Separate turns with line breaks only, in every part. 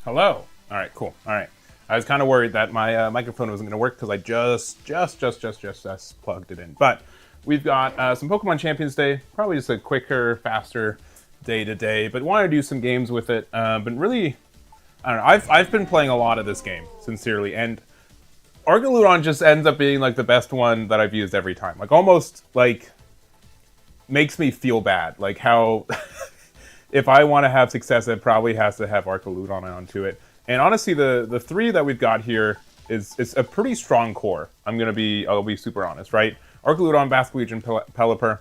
Hello. All right, cool. All right. I was kind of worried that my microphone wasn't going to work because I just plugged it in. But we've got some Pokemon Champions Day. Probably just a quicker, faster day to day. But want to do some games with it. But really, I don't know. I've been playing a lot of this game, sincerely, and Archaludon just ends up being like the best one that I've used every time. Like almost like makes me feel bad. Like how if I want to have success, it probably has to have Archaludon onto it. And honestly, the three that we've got here is a pretty strong core. I'll be super honest, right? Archaludon, Basculegion, Pelipper,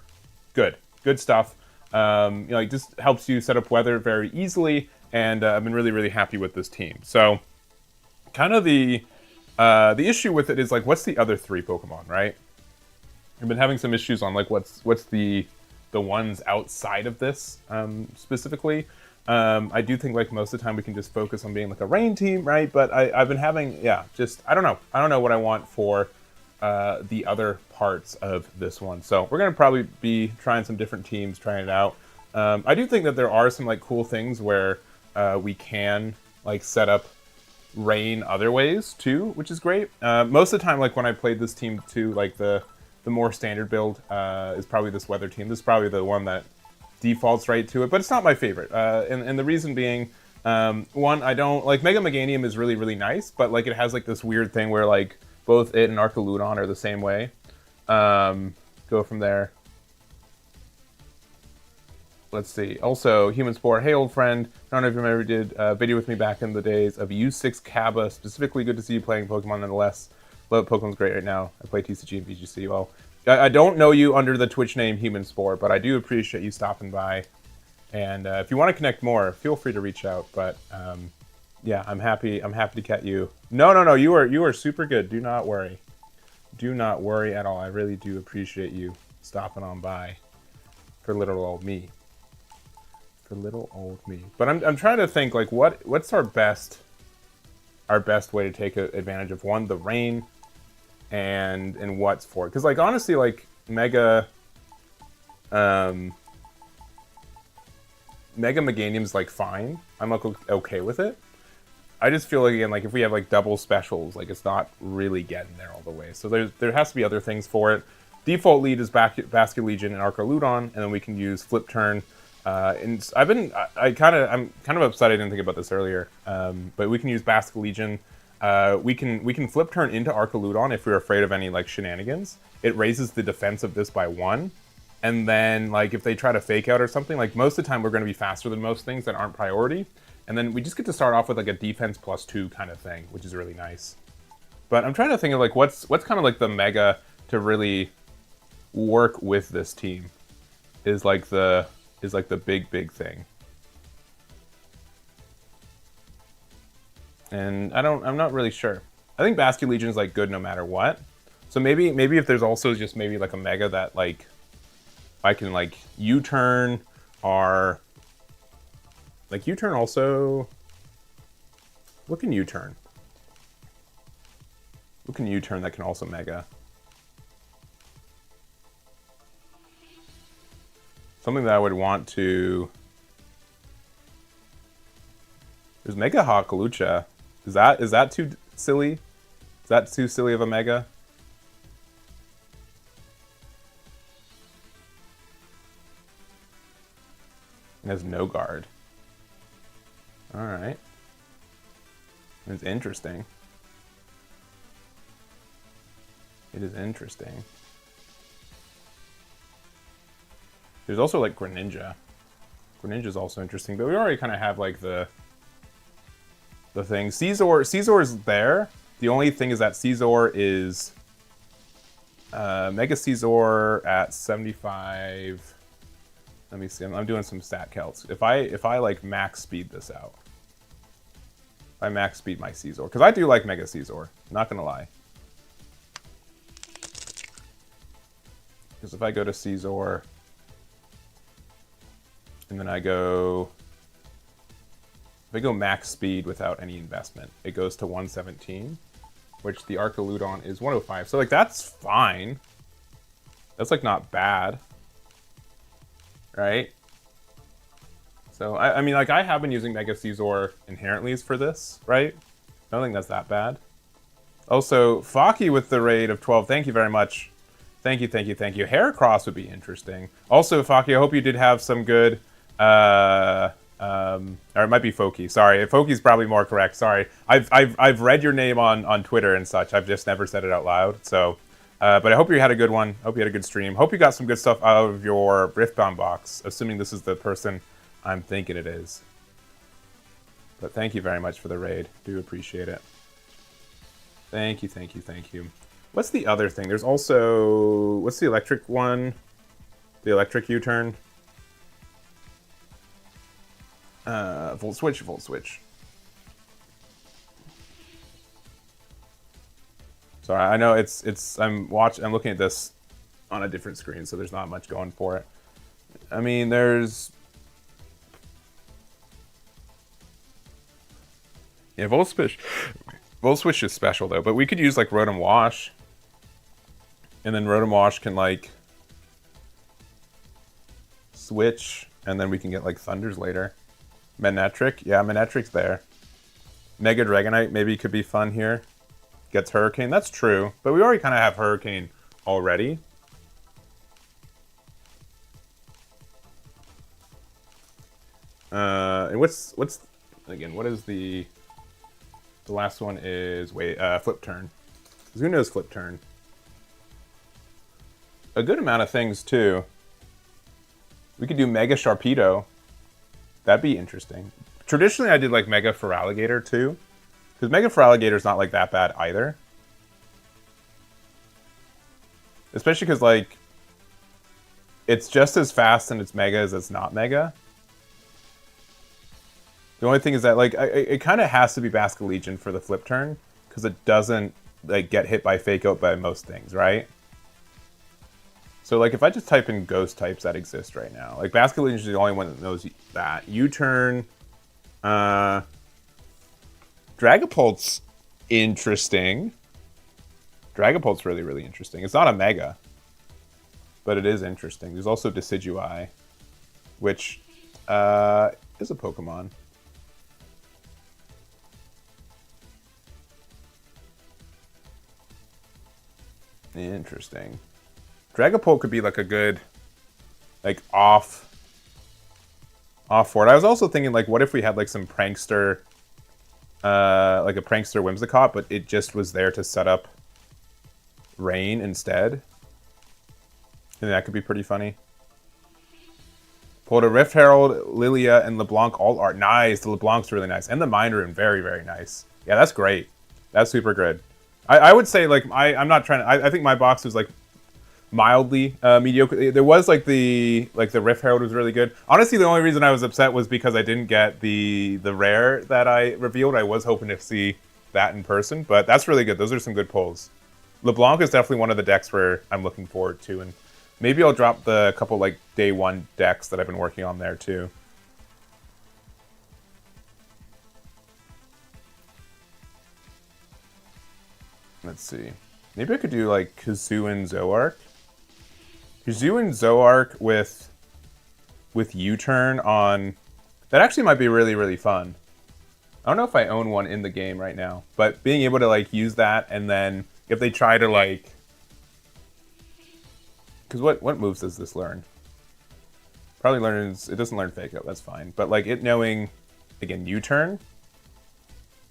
good stuff. It just helps you set up weather very easily, and I've been really happy with this team. So, kind of the issue with it is like, what's the other three Pokemon, right? I've been having some issues on like what's the ones outside of this specifically. I do think like most of the time we can just focus on being like a rain team, right? But I've been having, I don't know what I want for the other parts of this one. So we're gonna probably be trying some different teams, trying it out. I do think that there are some like cool things where we can like set up rain other ways too, which is great. Most of the time, like when I played this team too, like the more standard build is probably this weather team. This is probably the one that defaults right to it, but it's not my favorite. And the reason being, one, I don't like Mega Meganium is really nice, but like it has like this weird thing where like both it and Archaludon are the same way. Go from there. Let's see. Also, Human Spore. Hey, old friend. I don't know if you remember, did a video with me back in the days of U6 Kaba. Specifically, good to see you playing Pokemon nonetheless. Love Pokemon's great right now. I play TCG and VGC. Well, I don't know you under the Twitch name Human Spore, but I do appreciate you stopping by. And if you want to connect more, feel free to reach out. But yeah, I'm happy to get you. No. You are super good. Do not worry. Do not worry at all. I really do appreciate you stopping on by for little old me. For little old me. But I'm trying to think like what's our best way to take advantage of one, the rain, and what's for it. Because like honestly, like Mega Meganium's like fine. I'm like okay with it. I just feel like again, like if we have like double specials, like it's not really getting there all the way. So there has to be other things for it. Default lead is Basculegion and Archaludon, and then we can use Flip Turn. And I'm kind of upset I didn't think about this earlier. But we can use Basculegion. We can Flip Turn into Archaludon if we're afraid of any like shenanigans. It raises the defense of this by 1. And then like if they try to fake out or something, like most of the time we're going to be faster than most things that aren't priority. And then we just get to start off with like a defense +2 kind of thing, which is really nice. But I'm trying to think of like what's kind of like the mega to really work with this team is like the big thing. And I'm not really sure. I think Basculegion is like good no matter what. So maybe if there's also just maybe like a mega that like I can like U-turn or like U-turn also. What can U-turn? What can U-turn that can also mega? Something that I would want to. There's Mega Hawkalucha. Is that too silly? Is that too silly of a mega? It has no guard. Alright. It's interesting. It is interesting. There's also like Greninja. Greninja's also interesting, but we already kind of have like the thing. Caesar is there. The only thing is that Caesar is Mega Caesar at 75. Let me see. I'm doing some stat calcs. If I like max speed this out, if I max speed my Caesar, because I do like Mega Caesar. Not gonna lie. Because if I go to Caesar, and then if I go max speed without any investment, it goes to 117, which the Archaludon is 105. So like that's fine. That's like not bad, right? So, I mean, like, I have been using Mega Caesar inherently for this, right? I don't think that's that bad. Also, Faki with the raid of 12. Thank you very much. Thank you, thank you, thank you. Heracross would be interesting. Also, Faki, I hope you did have some good... or it might be Foki. Sorry, Foki's probably more correct. Sorry. I've read your name on Twitter and such. I've just never said it out loud. So, but I hope you had a good one. Hope you had a good stream. Hope you got some good stuff out of your Riftbound box, assuming this is the person I'm thinking it is. But thank you very much for the raid. Do appreciate it. Thank you, thank you, thank you. What's the other thing? There's also... What's the electric one? The electric U-turn? Volt switch, volt switch. Sorry, I know I'm looking at this on a different screen, so there's not much going for it. I mean, there's... Yeah, volt switch is special though, but we could use like Rotom Wash. And then Rotom Wash can like switch, and then we can get like Thunders later. Manectric, yeah, Manetric's there. Mega Dragonite maybe could be fun here. Gets Hurricane, that's true, but we already kind of have Hurricane already. And what's again? What is the last one? Is Flip Turn. Because who knows Flip Turn? A good amount of things too. We could do Mega Sharpedo. That'd be interesting. Traditionally, I did like Mega Feraligatr too, because Mega Feraligator's not like that bad either. Especially because like it's just as fast in its Mega as it's not Mega. The only thing is that like it kind of has to be Basculegion for the Flip Turn, because it doesn't like get hit by Fake Out by most things, right? So, like, if I just type in ghost types that exist right now, like, Basculegion is the only one that knows that. U-turn, Dragapult's interesting. Dragapult's really, really interesting. It's not a Mega, but it is interesting. There's also Decidueye, which is a Pokemon. Interesting. Dragapult could be like a good, like off for it. I was also thinking like, what if we had like some prankster, like a prankster Whimsicott, but it just was there to set up Rain instead. And that could be pretty funny. Pulled a Rift Herald, Lilia, and LeBlanc alt art. Nice. The LeBlanc's really nice, and the Mind Rune, very, very nice. Yeah, that's great. That's super good. I would say like I'm not trying to. I think my box was like mildly mediocre. There was like the Rift Herald was really good. Honestly, the only reason I was upset was because I didn't get the rare that I revealed. I was hoping to see that in person, but that's really good. Those are some good pulls. LeBlanc is definitely one of the decks where I'm looking forward to, and maybe I'll drop the couple like day one decks that I've been working on there too. Let's see. Maybe I could do like Kazoo and Zooark. Kazoo and Zooark with U-turn on... That actually might be really, really fun. I don't know if I own one in the game right now, but being able to like use that, and then if they try to like... Because what moves does this learn? Probably learns... It doesn't learn Fake Out, that's fine. But like it knowing, again, U-turn,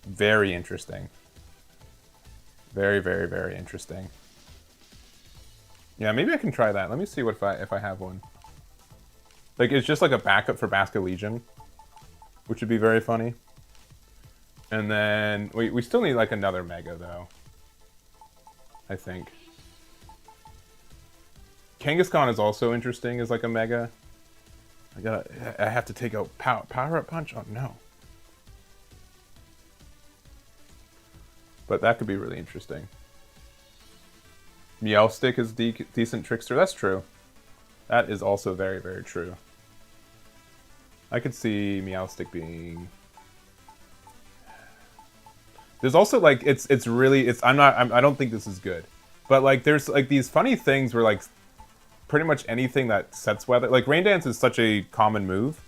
very interesting. Very, very, very interesting. Yeah, maybe I can try that. Let me see what if I have one. Like, it's just like a backup for Basculegion, which would be very funny. And then we still need like another Mega though, I think. Kangaskhan is also interesting as like a Mega. I have to take out Power Up Punch. Oh no. But that could be really interesting. Meowstic is decent trickster. That's true. That is also very, very true. I could see Meowstic being... There's also like I don't think this is good. But like there's like these funny things where like pretty much anything that sets weather, like Rain Dance is such a common move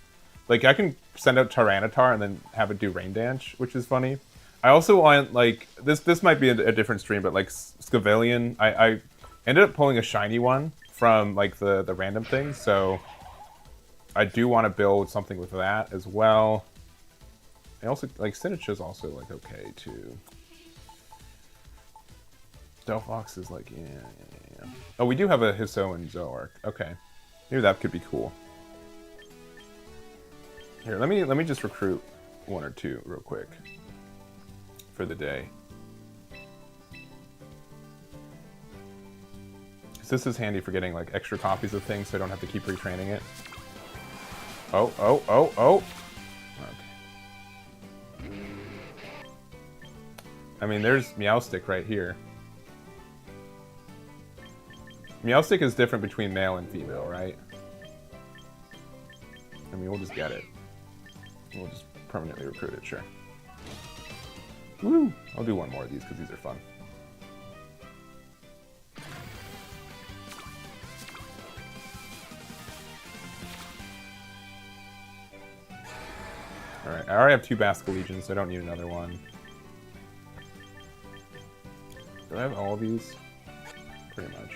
Like, I can send out Tyranitar and then have it do Rain Dance, which is funny. I also want, like, this might be a different stream, but, like, Scavillion, I ended up pulling a shiny one from, like, the random things, so I do want to build something with that as well. I also, like, Sinnoh's also, like, okay, too. Delphox is, like, yeah. Oh, we do have a Hisso and Zoroark. Okay. Maybe that could be cool. Here, let me just recruit one or two real quick for the day. This is handy for getting like extra copies of things, so I don't have to keep retraining it. Oh, oh, oh, oh! Okay. I mean, there's Meowstic right here. Meowstic is different between male and female, right? I mean, we'll just get it. We'll just permanently recruit it, sure. Woo! I'll do one more of these because these are fun. Alright, I already have 2 Basque Legions, so I don't need another one. Do I have all of these? Pretty much.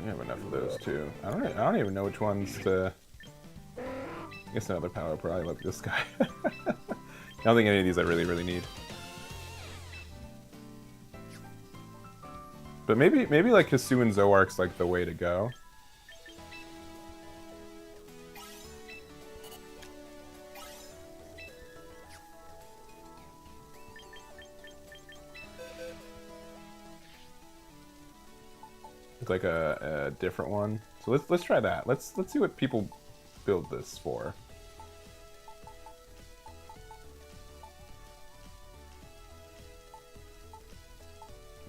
I have enough of those too. I don't even know which ones to. I guess another power probably like this guy. I don't think any of these I really need. But maybe like Hisu and Zoroark's like the way to go. Like a different one. So let's try that. Let's see what people build this for.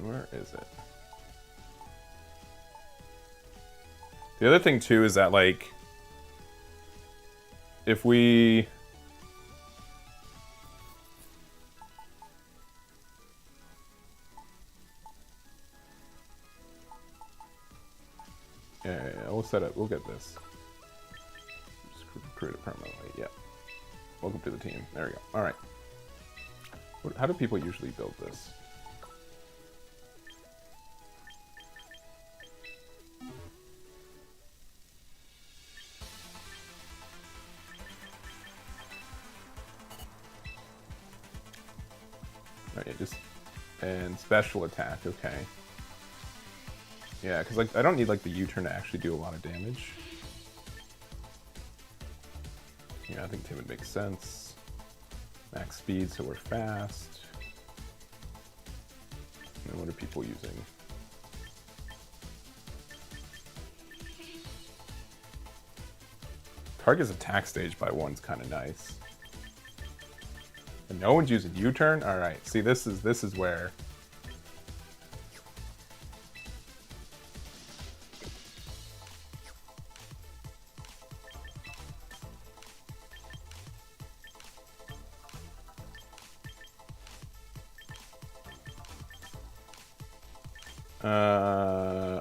Where is it? The other thing too is that like if we yeah, we'll set it. We'll get this. Just recruit it permanently. Yeah. Welcome to the team. There we go. All right. How do people usually build this? Oh, yeah, just and special attack. Okay. Yeah, because like I don't need like the U-turn to actually do a lot of damage. Yeah, I think Timid makes sense. Max speed, so we're fast. And what are people using? Target's attack stage by 1's kind of nice. And no one's using U-turn? Alright, see this is where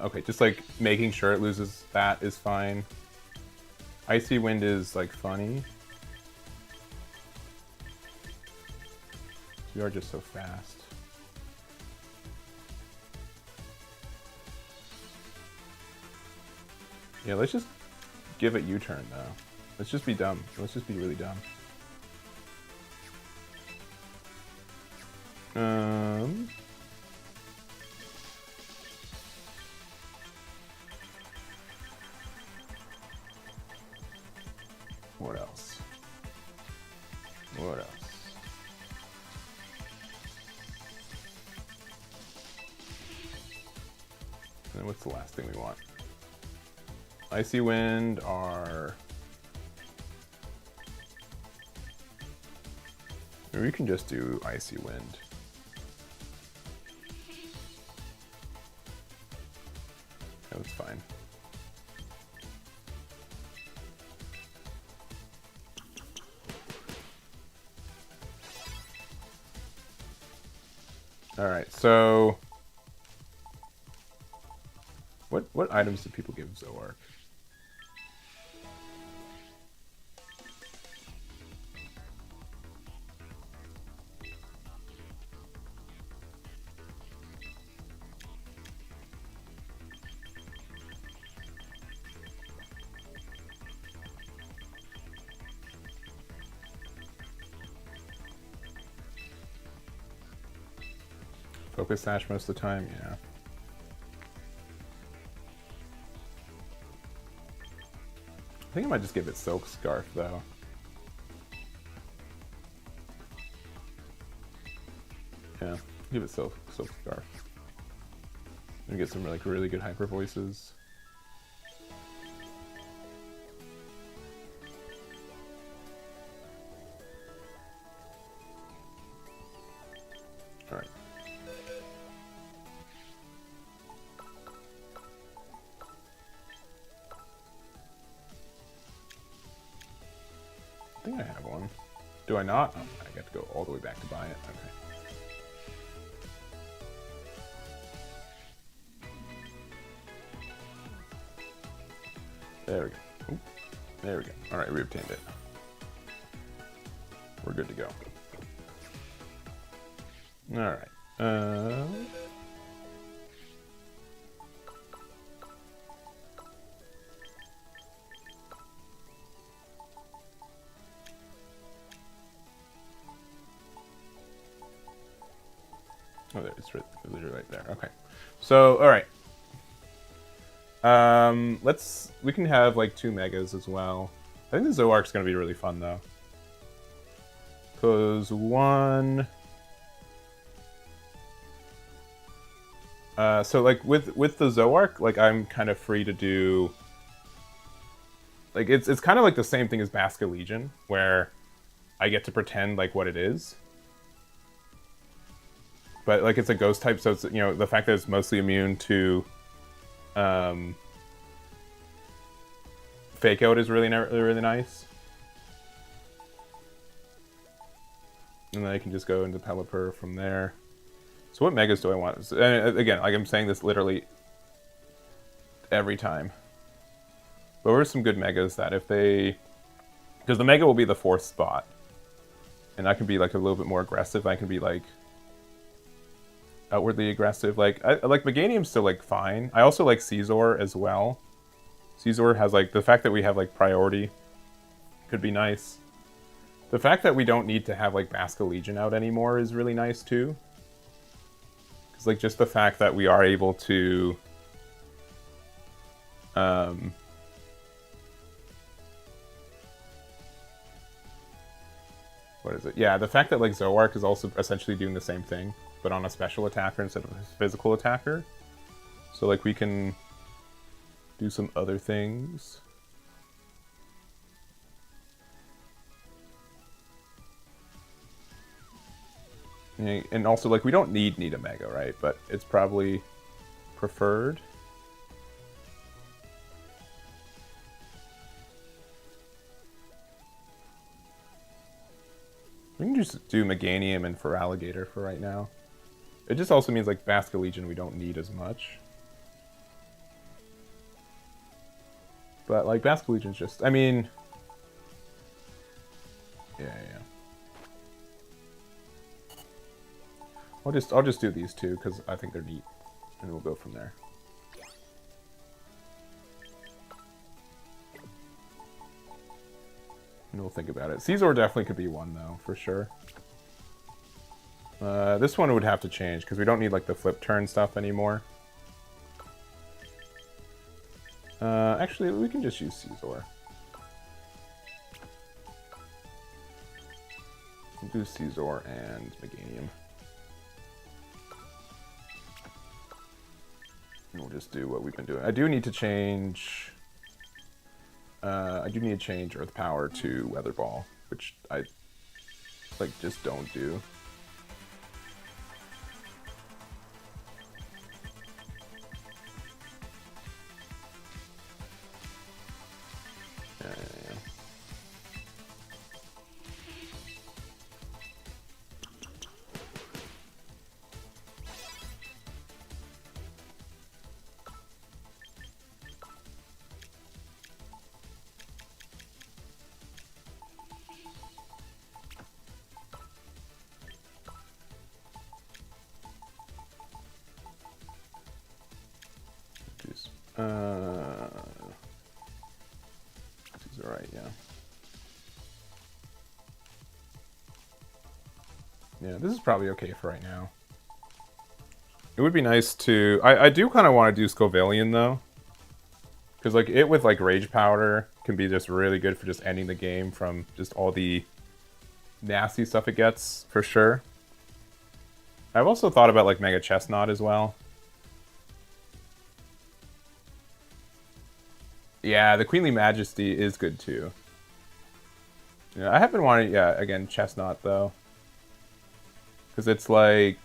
okay, just like making sure it loses that is fine. Icy Wind is like funny. We are just so fast. Yeah, let's just give it U-turn though. Let's just be dumb. Let's just be really dumb. What else? What else? And what's the last thing we want? Icy Wind are... Maybe we can just do Icy Wind. That's fine. Alright, so... What items do people give Zoark? Focus Sash most of the time, yeah. I think I might just give it Silk Scarf, though. Yeah, give it Silk Scarf. And get some like really good hyper voices. All right. I think I have one. Do I not? Oh, I got to go all the way back to buy it. Okay. There we go. Ooh, there we go. All right, we obtained it. We're good to go. All right. Oh, there, it's literally right there. Okay. So, all right. We can have like 2 megas as well. I think the Zoark's gonna be really fun though. Cause one, so like with the Zoark, like I'm kind of free to do. Like it's kind of like the same thing as Basca Legion, where I get to pretend like what it is. But like it's a ghost type, so it's, you know, the fact that it's mostly immune to fake out is really nice. And then I can just go into Pelipper from there. So what megas do I want? So, again, like I'm saying this literally every time. But there are some good megas that if they... Because the mega will be the 4th spot. And I can be like a little bit more aggressive. I can be like outwardly aggressive. Like like Meganium's still like fine. I also like Caesar as well. Caesar has like the fact that we have like priority could be nice. The fact that we don't need to have like Basca Legion out anymore is really nice too. Because like just the fact that we are able to what is it? Yeah, the fact that like Zoark is also essentially doing the same thing, but on a special attacker instead of a physical attacker. So like we can do some other things. And also like we don't need a mega, right? But it's probably preferred. We can just do Meganium and Feraligatr for right now. It just also means like Basca Legion we don't need as much. But like Basca Legion's just, I mean, yeah. I'll just do these two because I think they're neat, and we'll go from there. And we'll think about it. Caesar definitely could be one though, for sure. This one would have to change because we don't need like the flip turn stuff anymore. Actually, we can just use Caesar. We'll do Caesar and Meganium. And we'll just do what we've been doing. I do need to change Earth Power to Weather Ball, which I like just don't do. Yeah. These are right, yeah. Yeah, this is probably okay for right now. It would be nice to... I do kind of want to do Scovelian, though. Because, like, it with, like, Rage Powder can be just really good for just ending the game from just all the nasty stuff it gets, for sure. I've also thought about, like, Mega Chestnut as well. Yeah, the Queenly Majesty is good, too. Yeah, I have been wanting... Yeah, again, Chestnut, though. Because it's, like...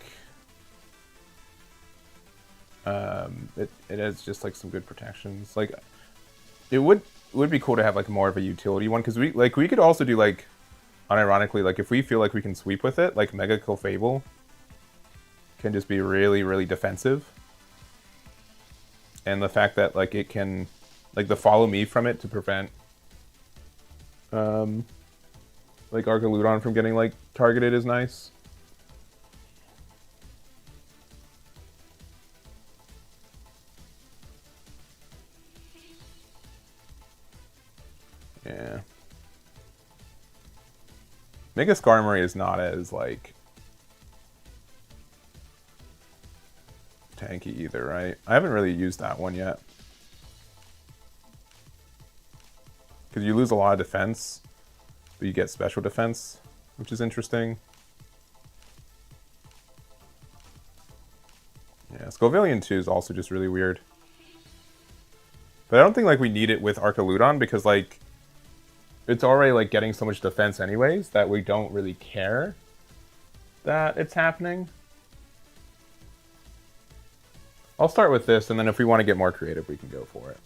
it has just like some good protections. Like, it would be cool to have like more of a utility one, because we could also do like, unironically, like if we feel like we can sweep with it, like Mega Clefable can just be really, really defensive. And the fact that like it can, like the follow me from it to prevent like Archaludon from getting like targeted is nice. Yeah. Mega Skarmory is not as, like, tanky either, right? I haven't really used that one yet. Because you lose a lot of defense, but you get special defense, which is interesting. Yeah, Scovelian 2 is also just really weird. But I don't think, like, we need it with Archaludon, because, like, it's already like getting so much defense anyways that we don't really care that it's happening. I'll start with this, and then if we want to get more creative, we can go for it.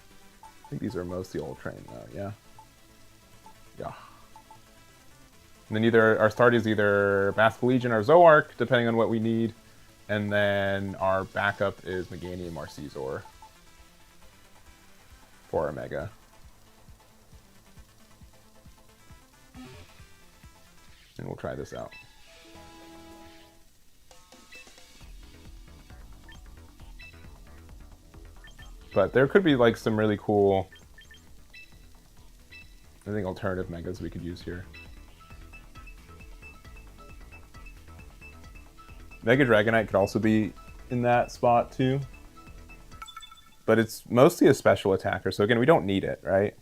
I think these are mostly old train though, yeah. Yeah. And then either our start is either Basque Legion or Zooark, depending on what we need. And then our backup is Meganium or Caesar for our Mega. And we'll try this out. But there could be like some really cool, I think, alternative megas we could use here. Mega Dragonite could also be in that spot too. But it's mostly a special attacker, so again, we don't need it, right?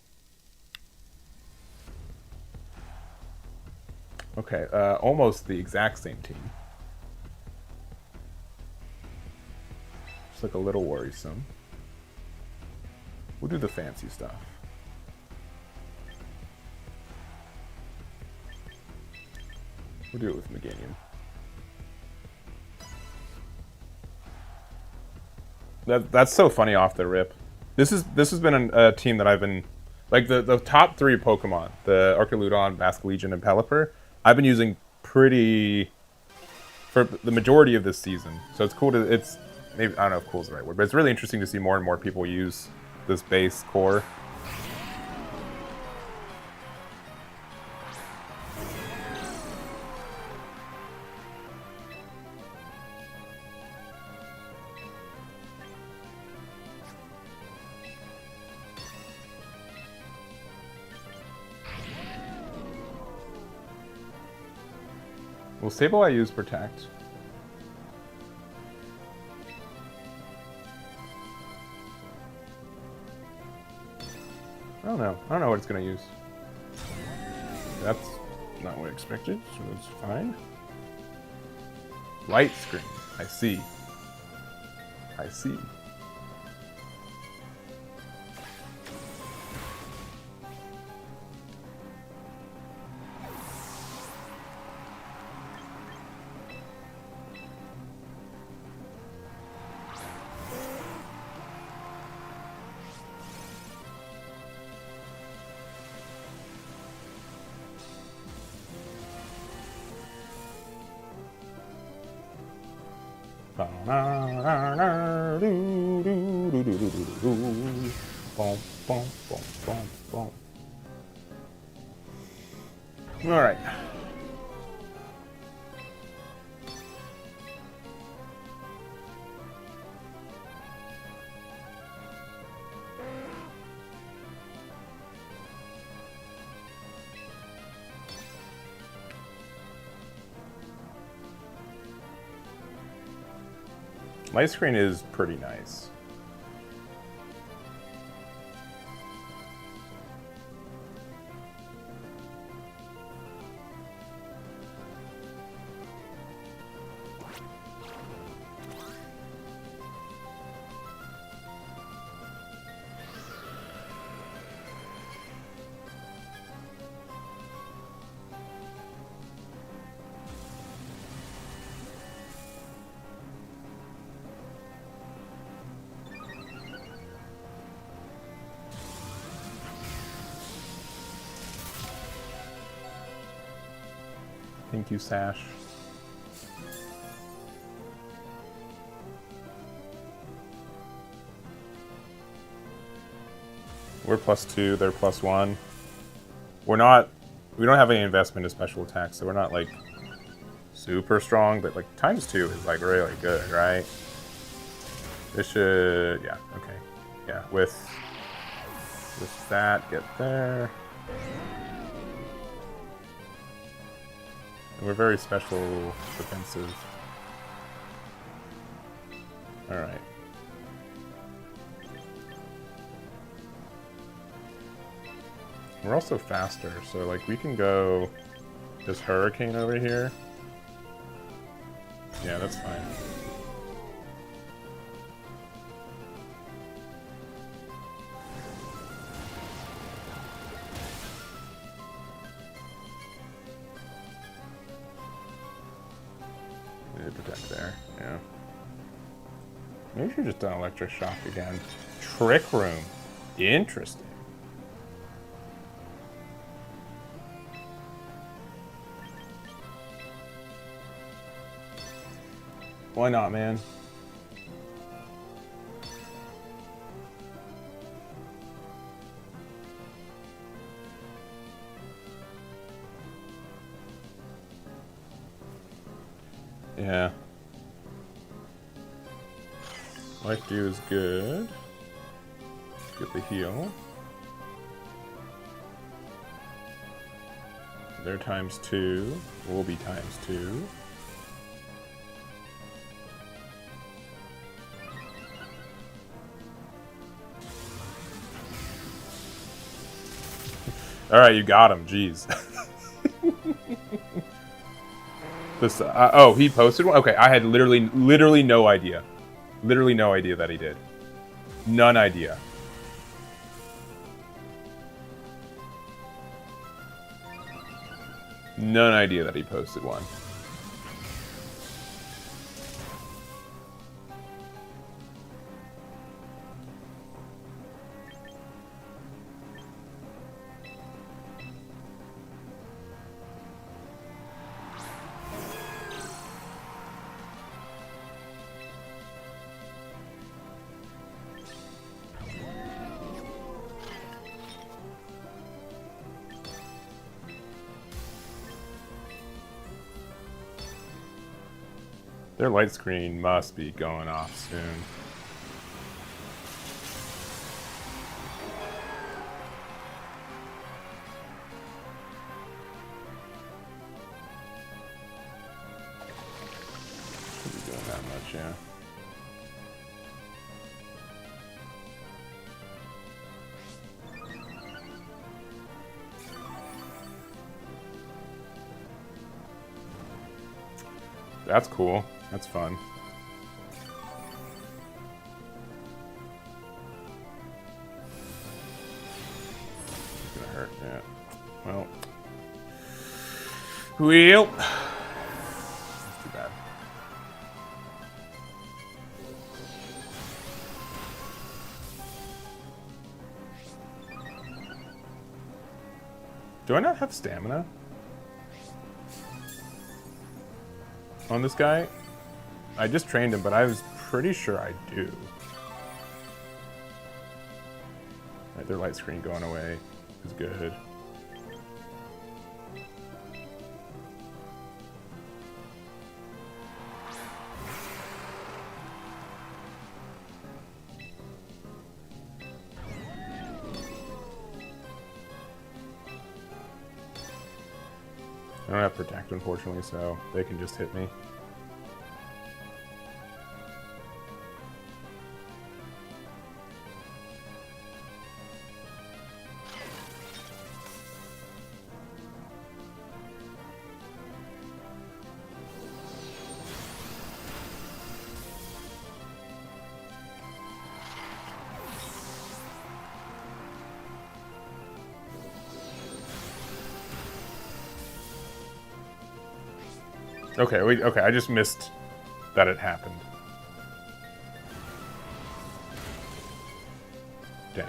Okay, almost the exact same team. Just like a little worrisome. We'll do the fancy stuff. We'll do it with Meganium. That's so funny off the rip. This has been a team that I've been, like, the top three Pokemon, the Archaludon, Basque Legion, and Pelipper, I've been using pretty for the majority of this season. So it's cool to, it's, maybe, I don't know if cool is the right word, but it's really interesting to see more and more people use this base core. Will Sableye use Protect? I don't know. I don't know what it's going to use. That's not what I expected, so it's fine. Light Screen. I see. I see. All right. Light screen is pretty nice. Thank you, Sash. We're +2, they're +1. We don't have any investment in special attacks, so we're not like super strong, but like ×2 is like really good, right? This should, yeah, okay. Yeah, with that, get there. We're very special defensive. Alright. We're also faster, so like we can go this hurricane over here. Yeah, that's fine. Protect there, yeah. Maybe we should just done electric shock again. Trick room. Interesting. Why not, man? Yeah. Life Dew is good. Get the heal. They're ×2. We'll be ×2. Alright, you got him. Jeez. This, oh, he posted one? Okay, I had literally no idea. Literally no idea that he did. None idea. None idea that he posted one. Their light screen must be going off soon. Should be doing that much, yeah. That's cool. That's fun. It's gonna hurt, yeah. Well. Well. That's too bad. Do I not have stamina on this guy? I just trained him, but I was pretty sure I do. Right, their light screen going away is good. I don't have Protect, unfortunately, so they can just hit me. Okay, okay, I just missed that it happened. Dang.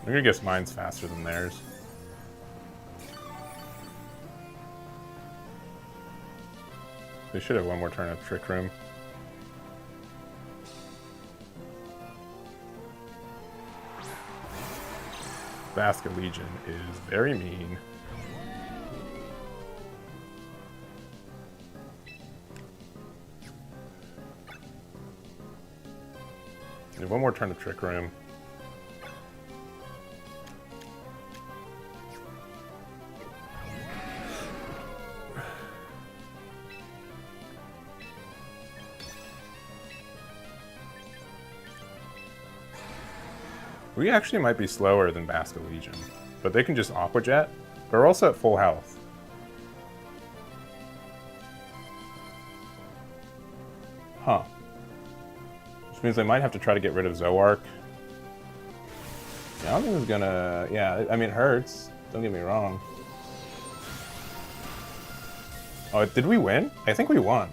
I'm gonna guess mine's faster than theirs. They should have one more turn of Trick Room. Basket Legion is very mean. And one more turn of Trick Room. We actually might be slower than Basket Legion, but they can just Aqua Jet. But we're also at full health. Huh. Which means they might have to try to get rid of Zoark. Yeah, I don't think it's gonna... Yeah, I mean, it hurts. Don't get me wrong. Oh, did we win? I think we won.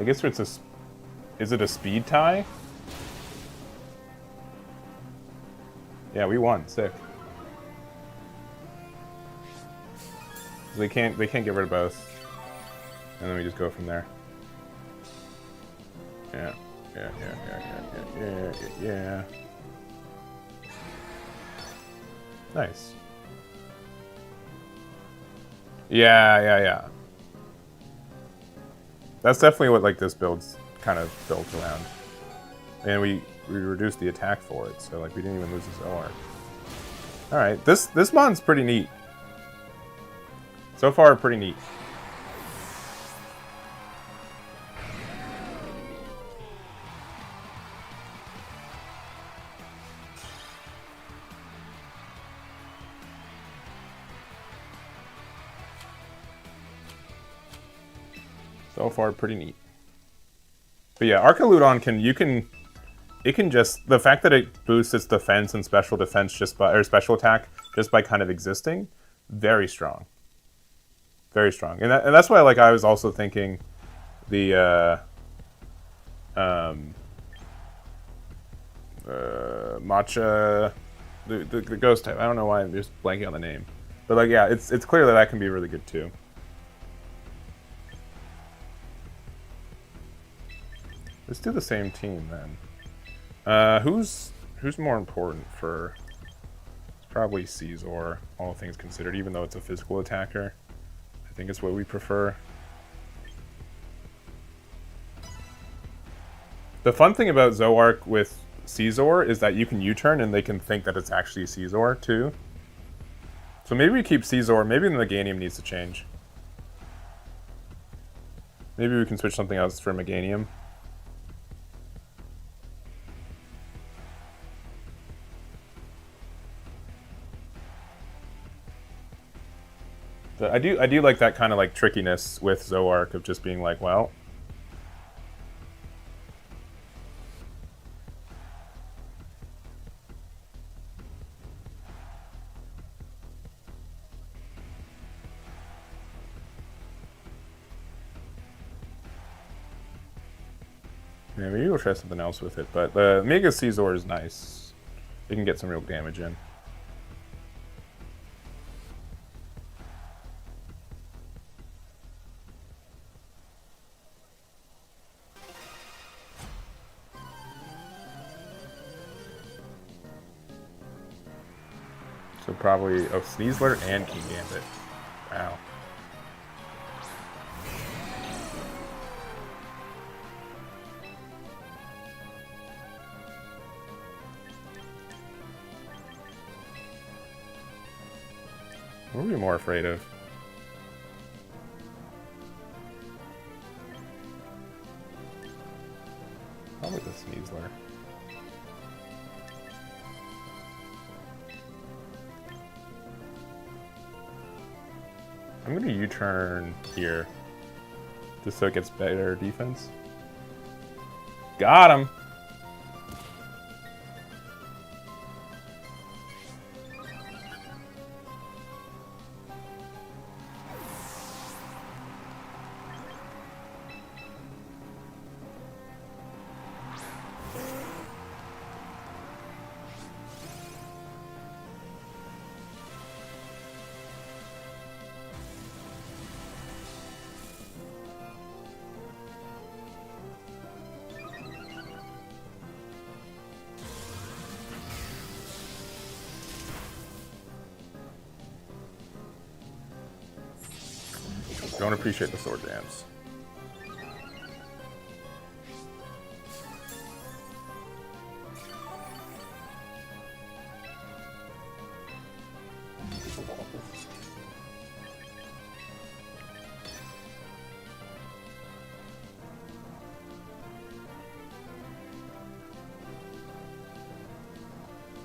I guess it's a... Is it a speed tie? Yeah, we won. Sick. So they can't get rid of both. And then we just go from there. Yeah. Nice. Yeah. That's definitely what like this build's kind of built around. And we reduced the attack for it, so like we didn't even lose this OR. Alright, this mon's pretty neat. So far, pretty neat. So far, pretty neat. But yeah, Archaludon it can just, the fact that it boosts its defense and special defense just by, or special attack just by kind of existing, very strong. Very strong. And that's why like I was also thinking the matcha, the ghost type. I don't know why I'm just blanking on the name. But like yeah, it's clear that can be really good too. Let's do the same team then. Who's more important for? It's probably Caesar, all things considered. Even though it's a physical attacker, I think it's what we prefer. The fun thing about Zoark with Caesar is that you can U-turn and they can think that it's actually Caesar too. So maybe we keep Caesar. Maybe the Meganium needs to change. Maybe we can switch something else for Meganium. I do like that kind of like trickiness with Zoark of just being like, well, yeah, maybe we'll try something else with it. But the Mega Caesar is nice. You can get some real damage in. So probably Sneasler and King Gambit. Wow. What are we more afraid of? Probably the Sneasler. I'm gonna U-turn here, just so it gets better defense. Got him. Don't appreciate the sword dance.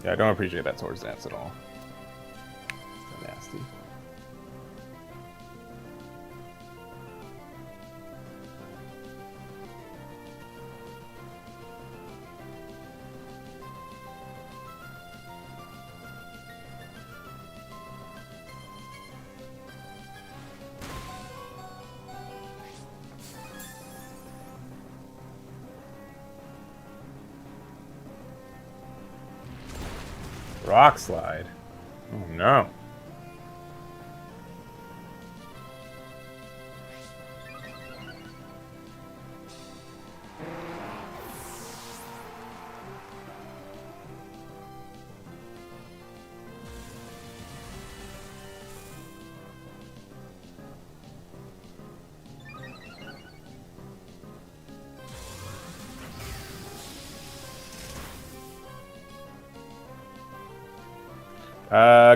Yeah, I don't appreciate that sword dance at all. So nasty. Rock slide. Oh no.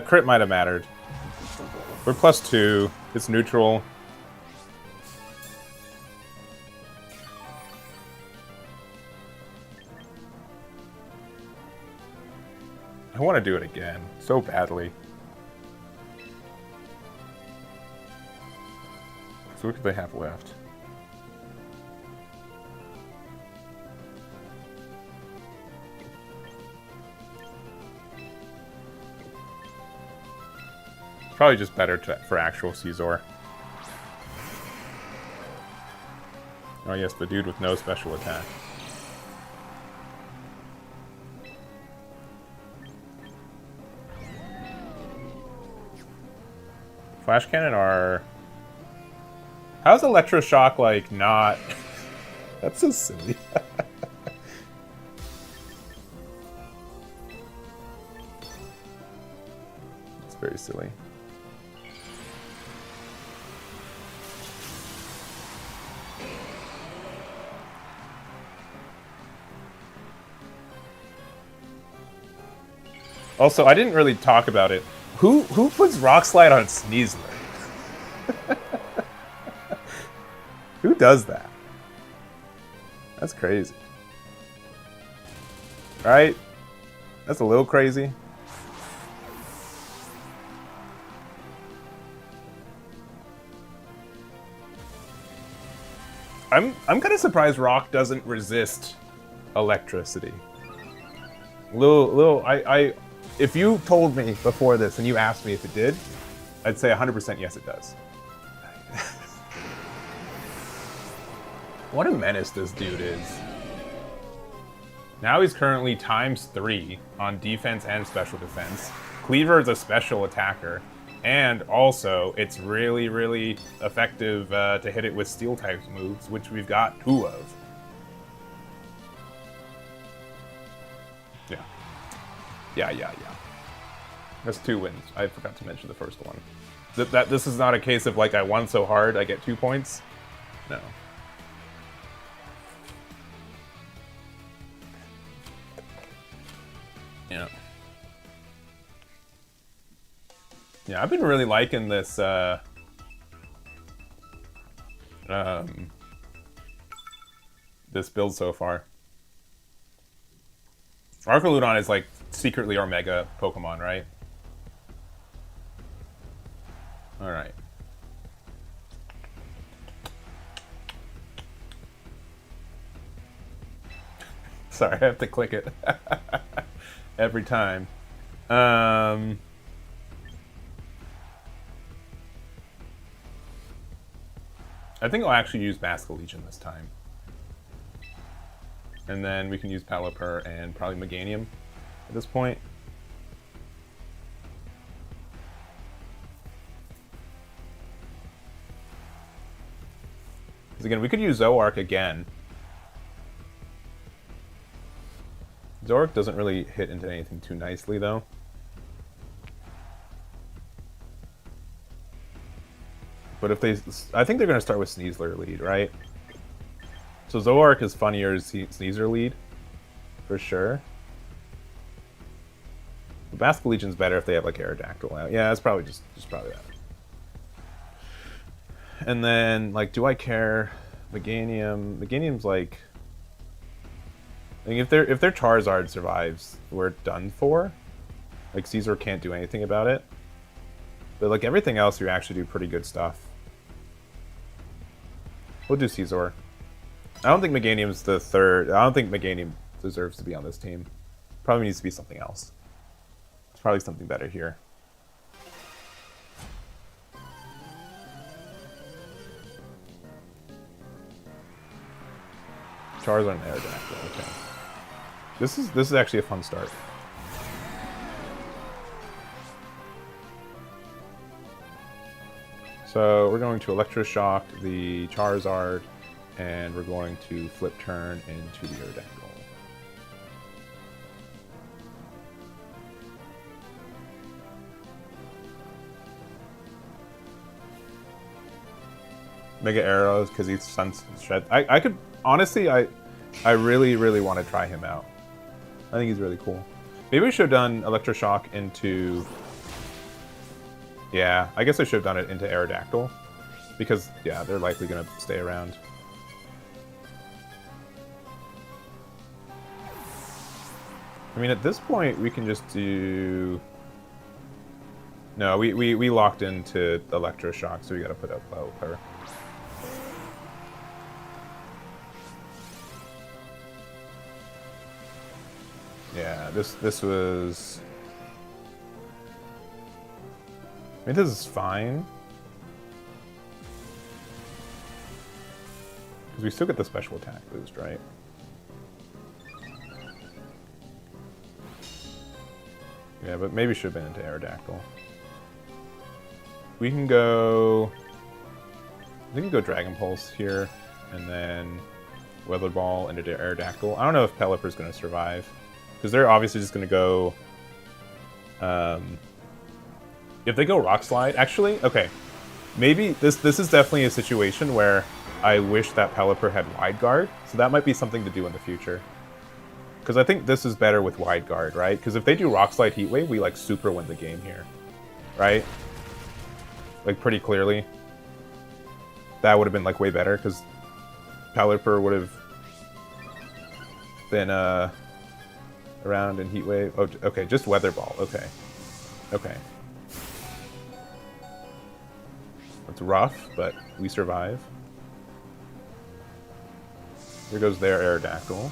Crit might have mattered. We're +2. It's neutral. I want to do it again so badly. So what do they have left? Probably just better for actual Caesar. Oh yes, the dude with no special attack. Flash cannon are... How's electroshock like not... That's so silly. It's very silly. Also, I didn't really talk about it. Who puts Rock Slide on Sneasler? Who does that? That's crazy. Right? That's a little crazy. I'm kind of surprised Rock doesn't resist electricity. If you told me before this and you asked me if it did, I'd say 100% yes, it does. What a menace this dude is. Now he's currently ×3 on defense and special defense. Cleaver is a special attacker. And also, it's really, really effective to hit it with steel type moves, which we've got 2 of. Yeah. That's 2 wins. I forgot to mention the first one. This is not a case of like I won so hard I get 2 points. No. Yeah. Yeah, I've been really liking this this build so far. Archaludon is like secretly our mega Pokemon, right? Alright. Sorry, I have to click it every time. I think I'll actually use Mask of Legion this time. And then we can use Pelipper and probably Meganium at this point. Because again, we could use Zoroark again. Zoroark doesn't really hit into anything too nicely, though. But if they... I think they're going to start with Sneasler lead, right? So Zoroark is funnier as Sneasler lead, for sure. But Mask of Legion's better if they have, like, Aerodactyl out. Yeah, it's probably just probably that. And then, like, do I care? Meganium. Meganium's like... I mean, if their Charizard survives, we're done for. Like, Caesar can't do anything about it. But, like, everything else, you actually do pretty good stuff. We'll do Caesar. I don't think Meganium's the third... I don't think Meganium deserves to be on this team. Probably needs to be something else. It's probably something better here. Charizard and Aerodactyl, okay. This is actually a fun start. So we're going to Electroshock the Charizard, and we're going to Flip Turn into the Aerodactyl. Mega Arrows because he's Sunshine. I could honestly, I really want to try him out. I think he's really cool. Maybe we should have done Electroshock into... Yeah, I guess I should have done it into Aerodactyl. Because, yeah, they're likely going to stay around. I mean, at this point, we can just do... No, we locked into Electroshock, so we got to put up Pelipper. Yeah, this was... I mean, this is fine. Because we still get the special attack boost, right? Yeah, but maybe should have been into Aerodactyl. We can go... We can go Dragon Pulse here, and then Weather Ball into Aerodactyl. I don't know if Pelipper's going to survive. Because they're obviously just going to go... if they go Rock Slide... Actually, okay. Maybe this is definitely a situation where I wish that Pelipper had Wide Guard. So that might be something to do in the future. Because I think this is better with Wide Guard, right? Because if they do Rock Slide Heat Wave, we, like, super win the game here. Right? Like, pretty clearly. That would have been, like, way better. Because Pelipper would have been, around in Heat Wave. Oh, okay, just Weather Ball. Okay. Okay. It's rough, but we survive. Here goes their Aerodactyl.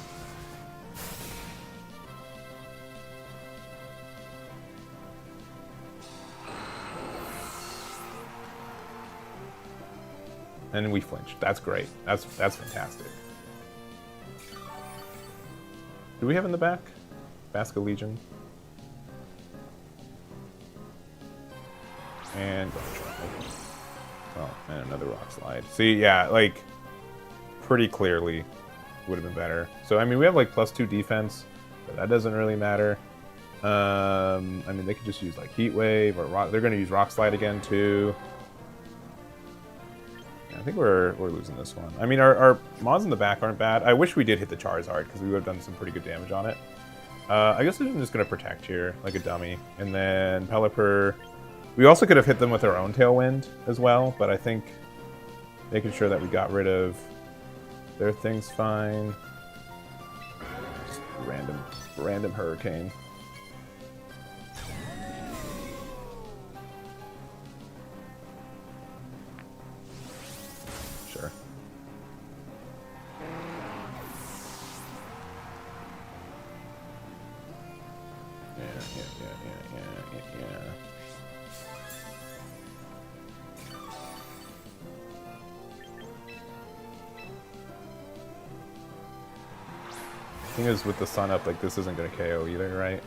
And we flinched. That's great. That's fantastic. Do we have in the back? Mask of Legion. And... Oh, and another Rock Slide. See, yeah, like, pretty clearly would have been better. So, I mean, we have, like, +2 defense, but that doesn't really matter. I mean, they could just use, like, Heat Wave, or Rock... They're going to use Rock Slide again, too. Yeah, I think we're losing this one. I mean, our mods in the back aren't bad. I wish we did hit the Charizard, because we would have done some pretty good damage on it. I guess I'm just going to Protect here, like a dummy. And then Pelipper... We also could have hit them with our own Tailwind as well, but I think making sure that we got rid of their thing's fine. Just random Hurricane. Sure. yeah. Thing is, with the sun up, like, this isn't going to KO either, right?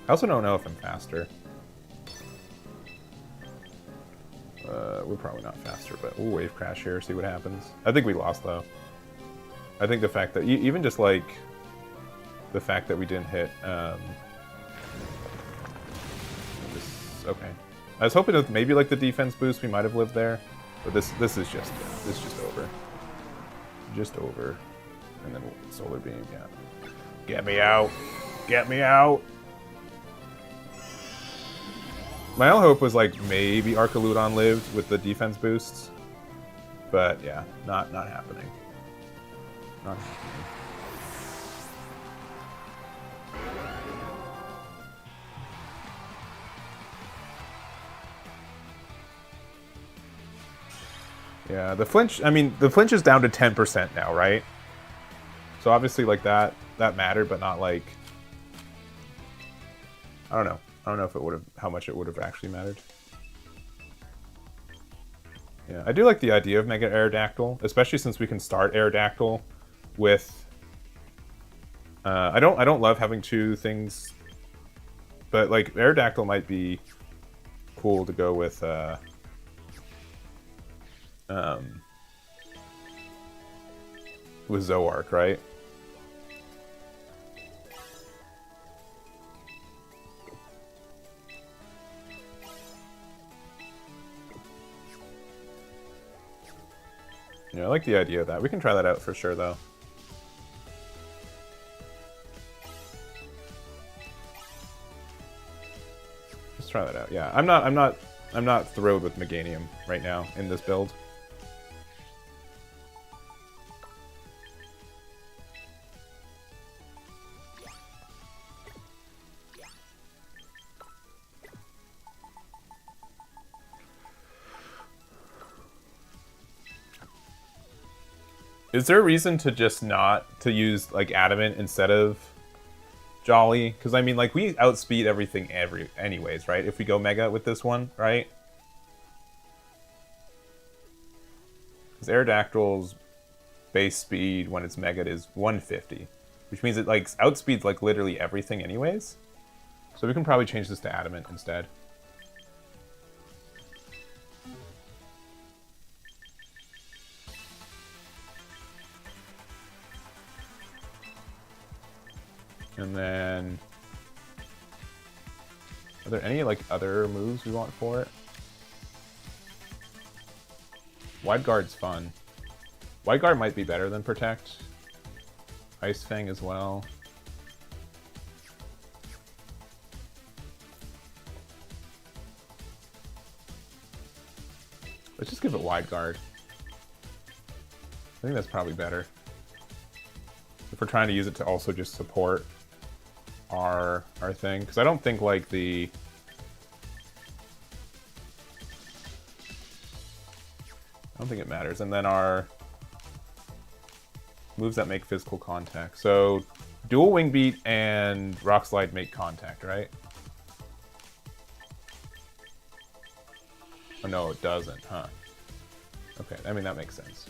I also don't know if I'm faster. We're probably not faster, but we'll wave crash here, see what happens. I think we lost, though. I think the fact that, even just, like, the fact that we didn't hit, okay. I was hoping with maybe, like, the defense boost, we might have lived there. But this is just over. Just over. And then solar beam, yeah. Get me out! Get me out! My only hope was, like, maybe Archaludon lived with the defense boosts. But, yeah, not happening. Not happening. Yeah, the flinch, I mean, the flinch is down to 10% now, right? So obviously, like, that mattered, but not, like... I don't know. I don't know if it would have, how much it would have actually mattered. Yeah, I do like the idea of Mega Aerodactyl, especially since we can start Aerodactyl with... I don't love having two things, but, like, Aerodactyl might be cool to go with, with Zoark, right? Yeah, I like the idea of that. We can try that out for sure, though. Let's try that out. Yeah, I'm not thrilled with Meganium right now in this build. Is there a reason to just not to use like Adamant instead of Jolly? Because I mean, like, we outspeed everything anyways, right? If we go Mega with this one, right? Because Aerodactyl's base speed when it's Mega is 150, which means it like outspeeds like literally everything anyways. So we can probably change this to Adamant instead. And then, are there any like other moves we want for it? Wide Guard's fun. Wide Guard might be better than Protect. Ice Fang as well. Let's just give it Wide Guard. I think that's probably better. If we're trying to use it to also just support our thing, because I don't think like I don't think it matters. And then our moves that make physical contact. So Dual Wing Beat and Rock Slide make contact, right? Oh no, it doesn't, huh? Okay, I mean that makes sense.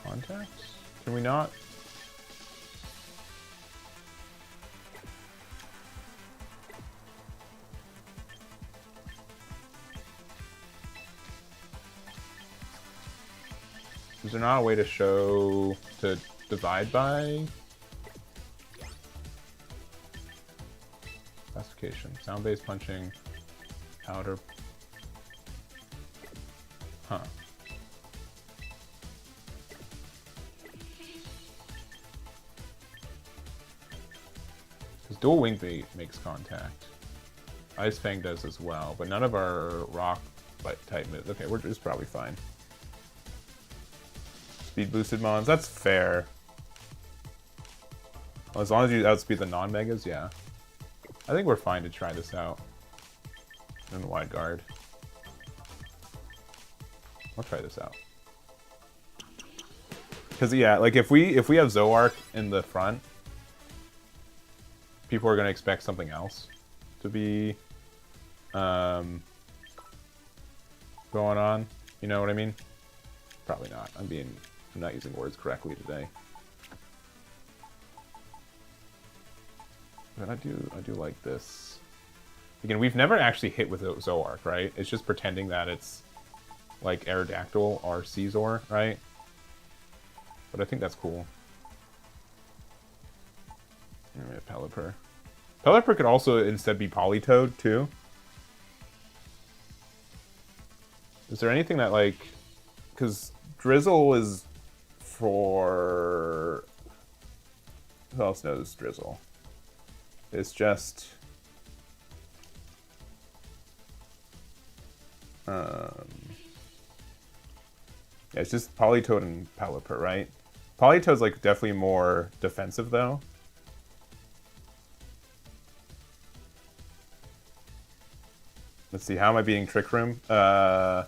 Contacts? Can we not? Is there not a way to show, to divide by? Classification. Sound-based punching. Powder. Huh. Because Dual Wing Beat makes contact. Ice Fang does as well, but none of our rock type moves. Okay, we're just probably fine. Speed boosted mons. That's fair. Well, as long as you outspeed the non-megas, yeah. I think we're fine to try this out. In the wide guard. I'll try this out. Because yeah, like if we have Zooark in the front, people are gonna expect something else to be going on. You know what I mean? Probably not. I'm not using words correctly today. But I do like this. Again, we've never actually hit with Zooark, right? It's just pretending that it's like Aerodactyl or Caesar, right? But I think that's cool. Anyway, Pelipper. Pelipper could also instead be Politoed, too. Is there anything that, like... Because Drizzle is for... Who else knows Drizzle? It's just... Yeah, it's just Politoed and Pelipper, right? Politoed's like definitely more defensive though. Let's see, how am I being Trick Room? By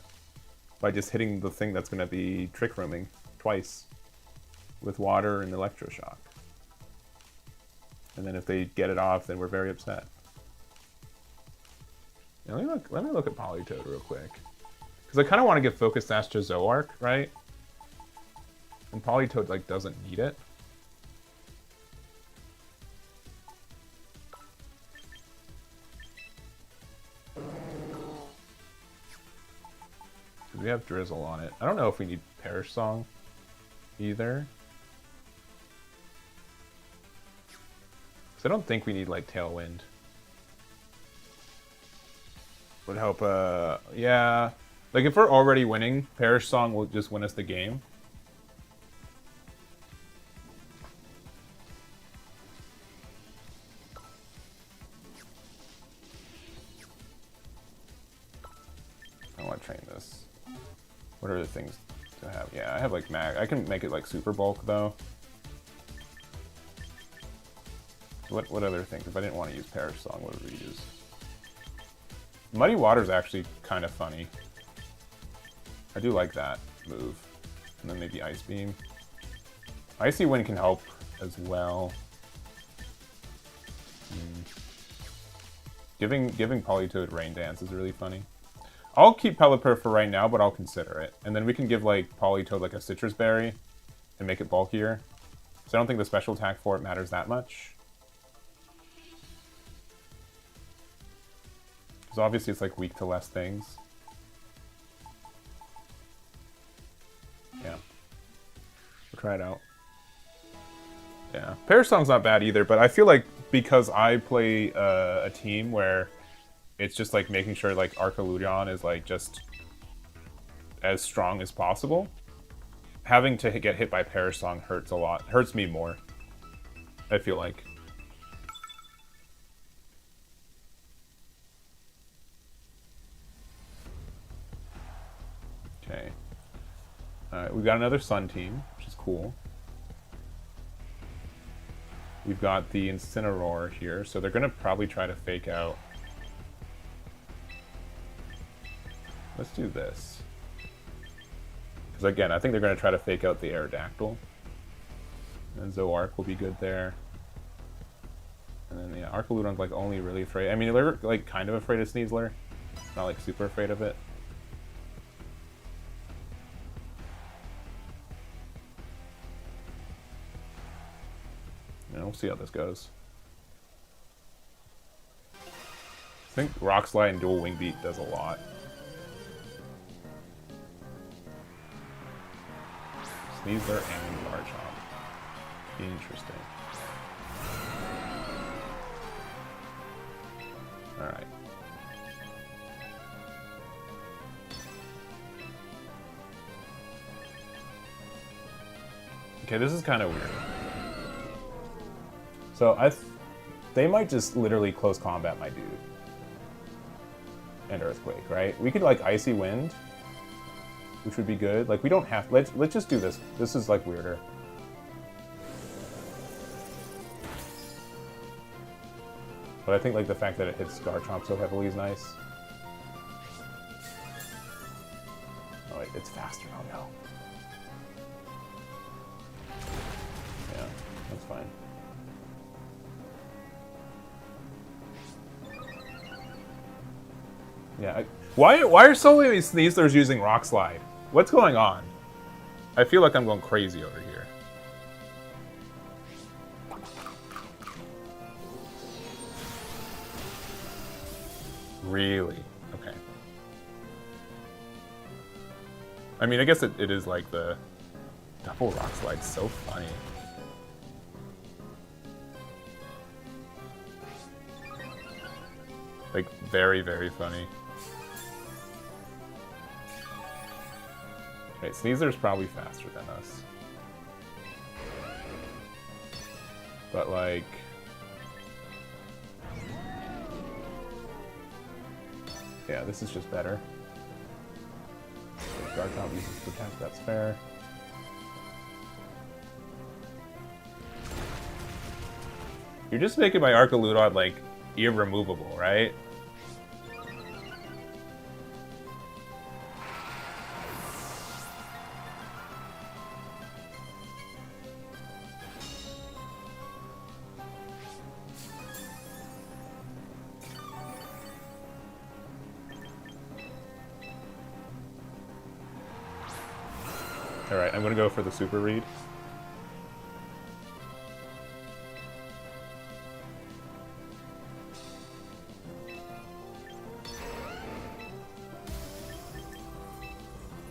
just hitting the thing that's gonna be Trick Rooming twice with water and electroshock. And then if they get it off, then we're very upset. Now, let me look at Politoed real quick. Because I kind of want to give Focus Sash to Zooark, right? And Politoed, like, doesn't need it. We have Drizzle on it. I don't know if we need Perish Song either. Because I don't think we need, like, Tailwind. Would help, yeah. Like, if we're already winning, Perish Song will just win us the game. I want to train this. What are the things to have? Yeah, I have, like, mag. I can make it, like, super bulk, though. What other things? If I didn't want to use Perish Song, what would we use? Muddy Water's actually kind of funny. I do like that move. And then maybe Ice Beam. Icy Wind can help as well. Giving Politoed Rain Dance is really funny. I'll keep Pelipper for right now, but I'll consider it. And then we can give like Politoed like a Citrus Berry and make it bulkier. So I don't think the special attack for it matters that much. Because obviously it's like weak to less things. Yeah. We'll try it out. Yeah. Perish Song's not bad either, but I feel like because I play a team where it's just like making sure like Archaludon is like just as strong as possible, having to get hit by Perish Song hurts a lot. Hurts me more, I feel like. Okay. Alright, we've got another Sun team, which is cool. We've got the Incineroar here, so they're going to probably try to fake out. Let's do this. Because again, I think they're going to try to fake out the Aerodactyl. And Zooark will be good there. And then, yeah, Archaludon's like only really afraid. I mean, they're like kind of afraid of Sneasler. Not like super afraid of it. We'll see how this goes. I think Rock Slide and Dual Wing Beat does a lot. Sneasler and Garchomp. Interesting. Alright. Okay, this is kind of weird. So they might just literally close combat my dude. And Earthquake, right? We could like Icy Wind. which would be good. Like, we don't have... Let's just do this. This is, like, weirder. But I think, like, the fact that it hits Garchomp so heavily is nice. Oh, wait, it's faster. Oh, no. Yeah, that's fine. Yeah, why are so many Sneaslers using Rock Slide? What's going on? I feel like I'm going crazy over here. Really? Okay. I mean, I guess it is like the double Rock Slide's so funny. Like, very, very funny. Right, Sneasler's probably faster than us. But, like... yeah, this is just better. Garchomp uses Protect, that's fair. You're just making my Archaludon, like, irremovable, right? Alright, I'm gonna go for the Super Read.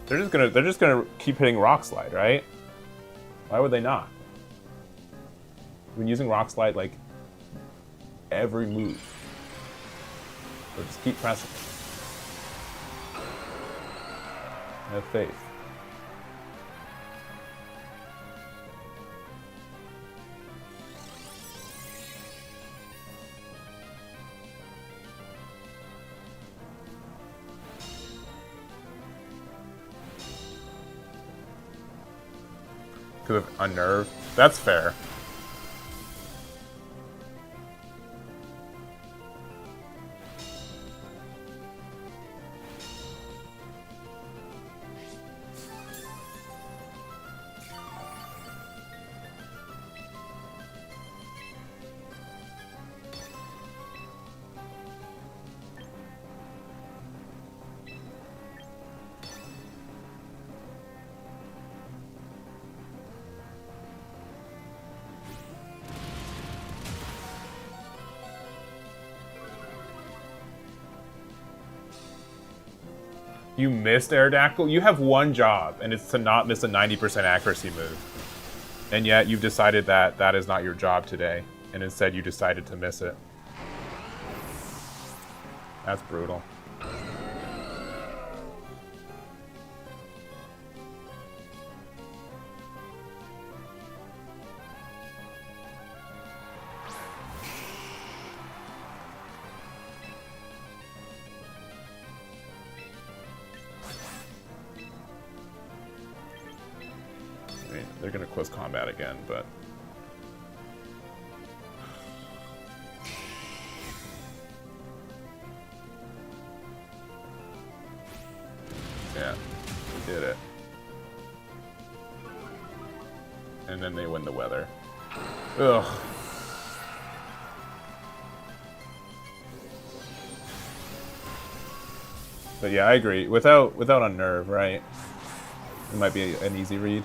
They're just gonna keep hitting Rock Slide, right? Why would they not? I've been using Rock Slide like every move. So just keep pressing. Have faith. Because of Unnerve. That's fair. You missed Aerodactyl? You have one job, and it's to not miss a 90% accuracy move. And yet you've decided that that is not your job today, and instead you decided to miss it. That's brutal. They're gonna close combat again, but yeah, they did it. And then they win the weather. Ugh. But yeah, I agree. Without Unnerve, right? It might be an easy read.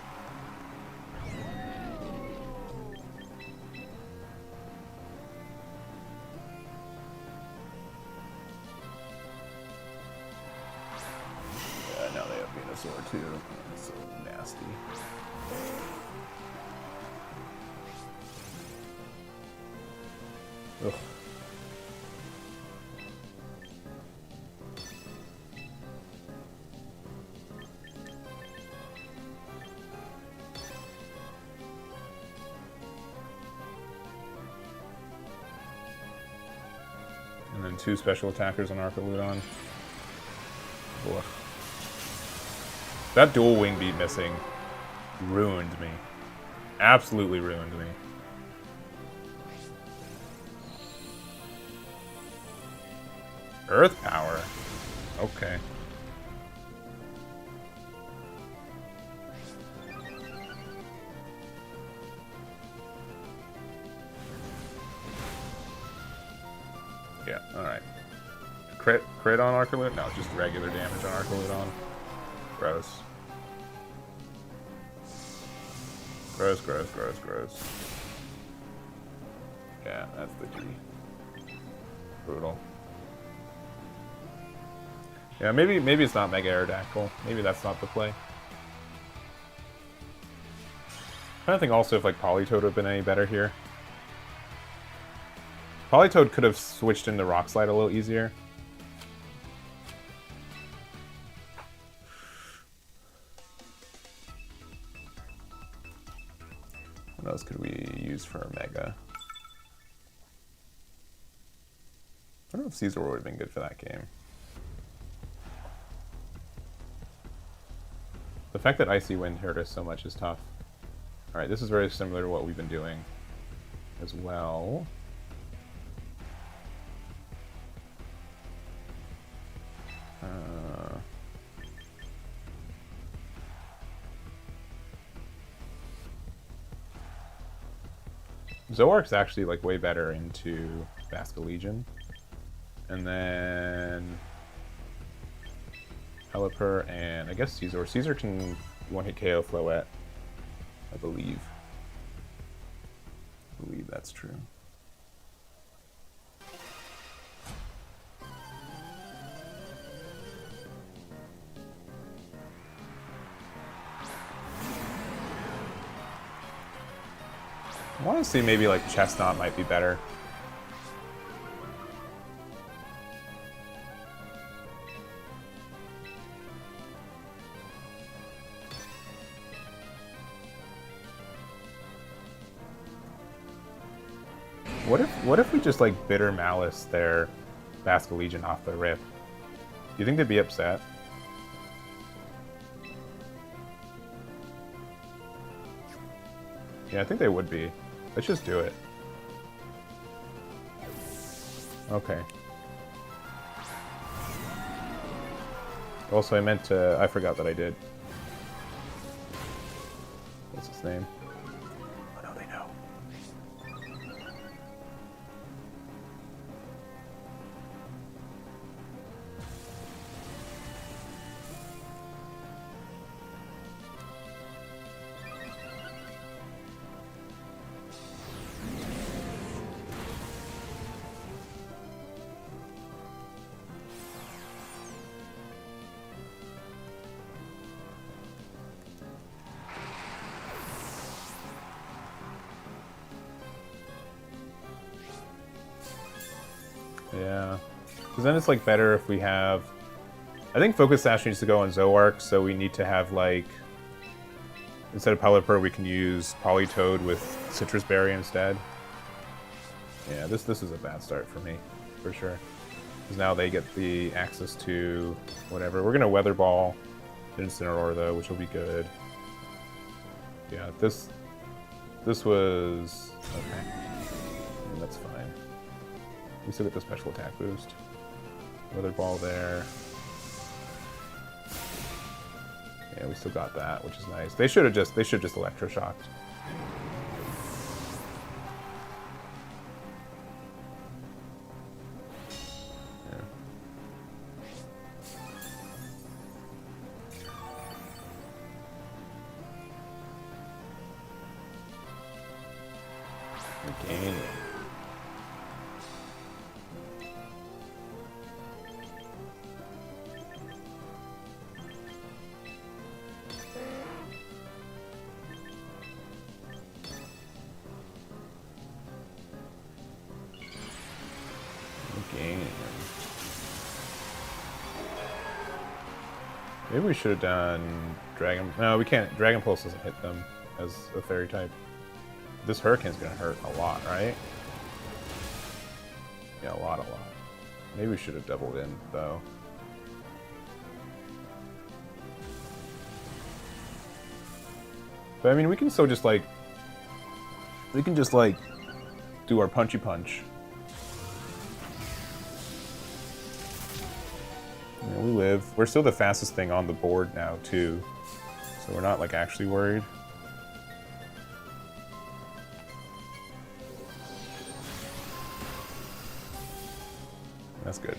Too. It's so nasty. Ugh. And then 2 special attackers on Archaludon. Ugh. That dual wing beat missing ruined me. Absolutely ruined me. Earth power. Okay. Yeah, alright. Crit on Archaludon? No, just regular damage on Archaludon. Gross. Gross, gross, gross, gross. Yeah, that's the G. Brutal. Yeah, maybe it's not Mega Aerodactyl. Maybe that's not the play. I'm trying to think also if like Politoed would have been any better here. Politoed could have switched into Rock Slide a little easier. What else could we use for a Mega? I don't know if Caesar would have been good for that game. The fact that Icy Wind hurt us so much is tough. Alright, this is very similar to what we've been doing as well. Zoark's actually like way better into Basque Legion. And then Pelipper and I guess Caesar. Caesar can one-hit KO Floette, I believe. I believe that's true. I want to see maybe like Chestnut might be better. What if we just like Bitter Malice their Basque Legion off the rip? Do you think they'd be upset? Yeah, I think they would be. Let's just do it. Okay. Also, I meant to... I forgot that I did. What's his name? Oh, no, they know. Yeah. Because then it's like better if we have... I think Focus Sash needs to go on Zoark, so we need to have like... Instead of Pelipper, we can use Politoed with Citrus Berry instead. Yeah, this is a bad start for me, for sure. Because now they get the access to whatever. We're going to Weather Ball Incineroar though, which will be good. Yeah, this was... okay. That's fine. We still get the special attack boost. Weather Ball there. Yeah, we still got that, which is nice. They should have just electroshocked. Yeah. Again. Maybe we should have done Dragon... No, we can't. Dragon Pulse doesn't hit them as a fairy type. This Hurricane's gonna hurt a lot, right? Yeah, a lot. Maybe we should have doubled in, though. But I mean, we can still just like... We can just like do our punchy punch. Yeah, we live. We're still the fastest thing on the board now too. So we're not like actually worried. That's good.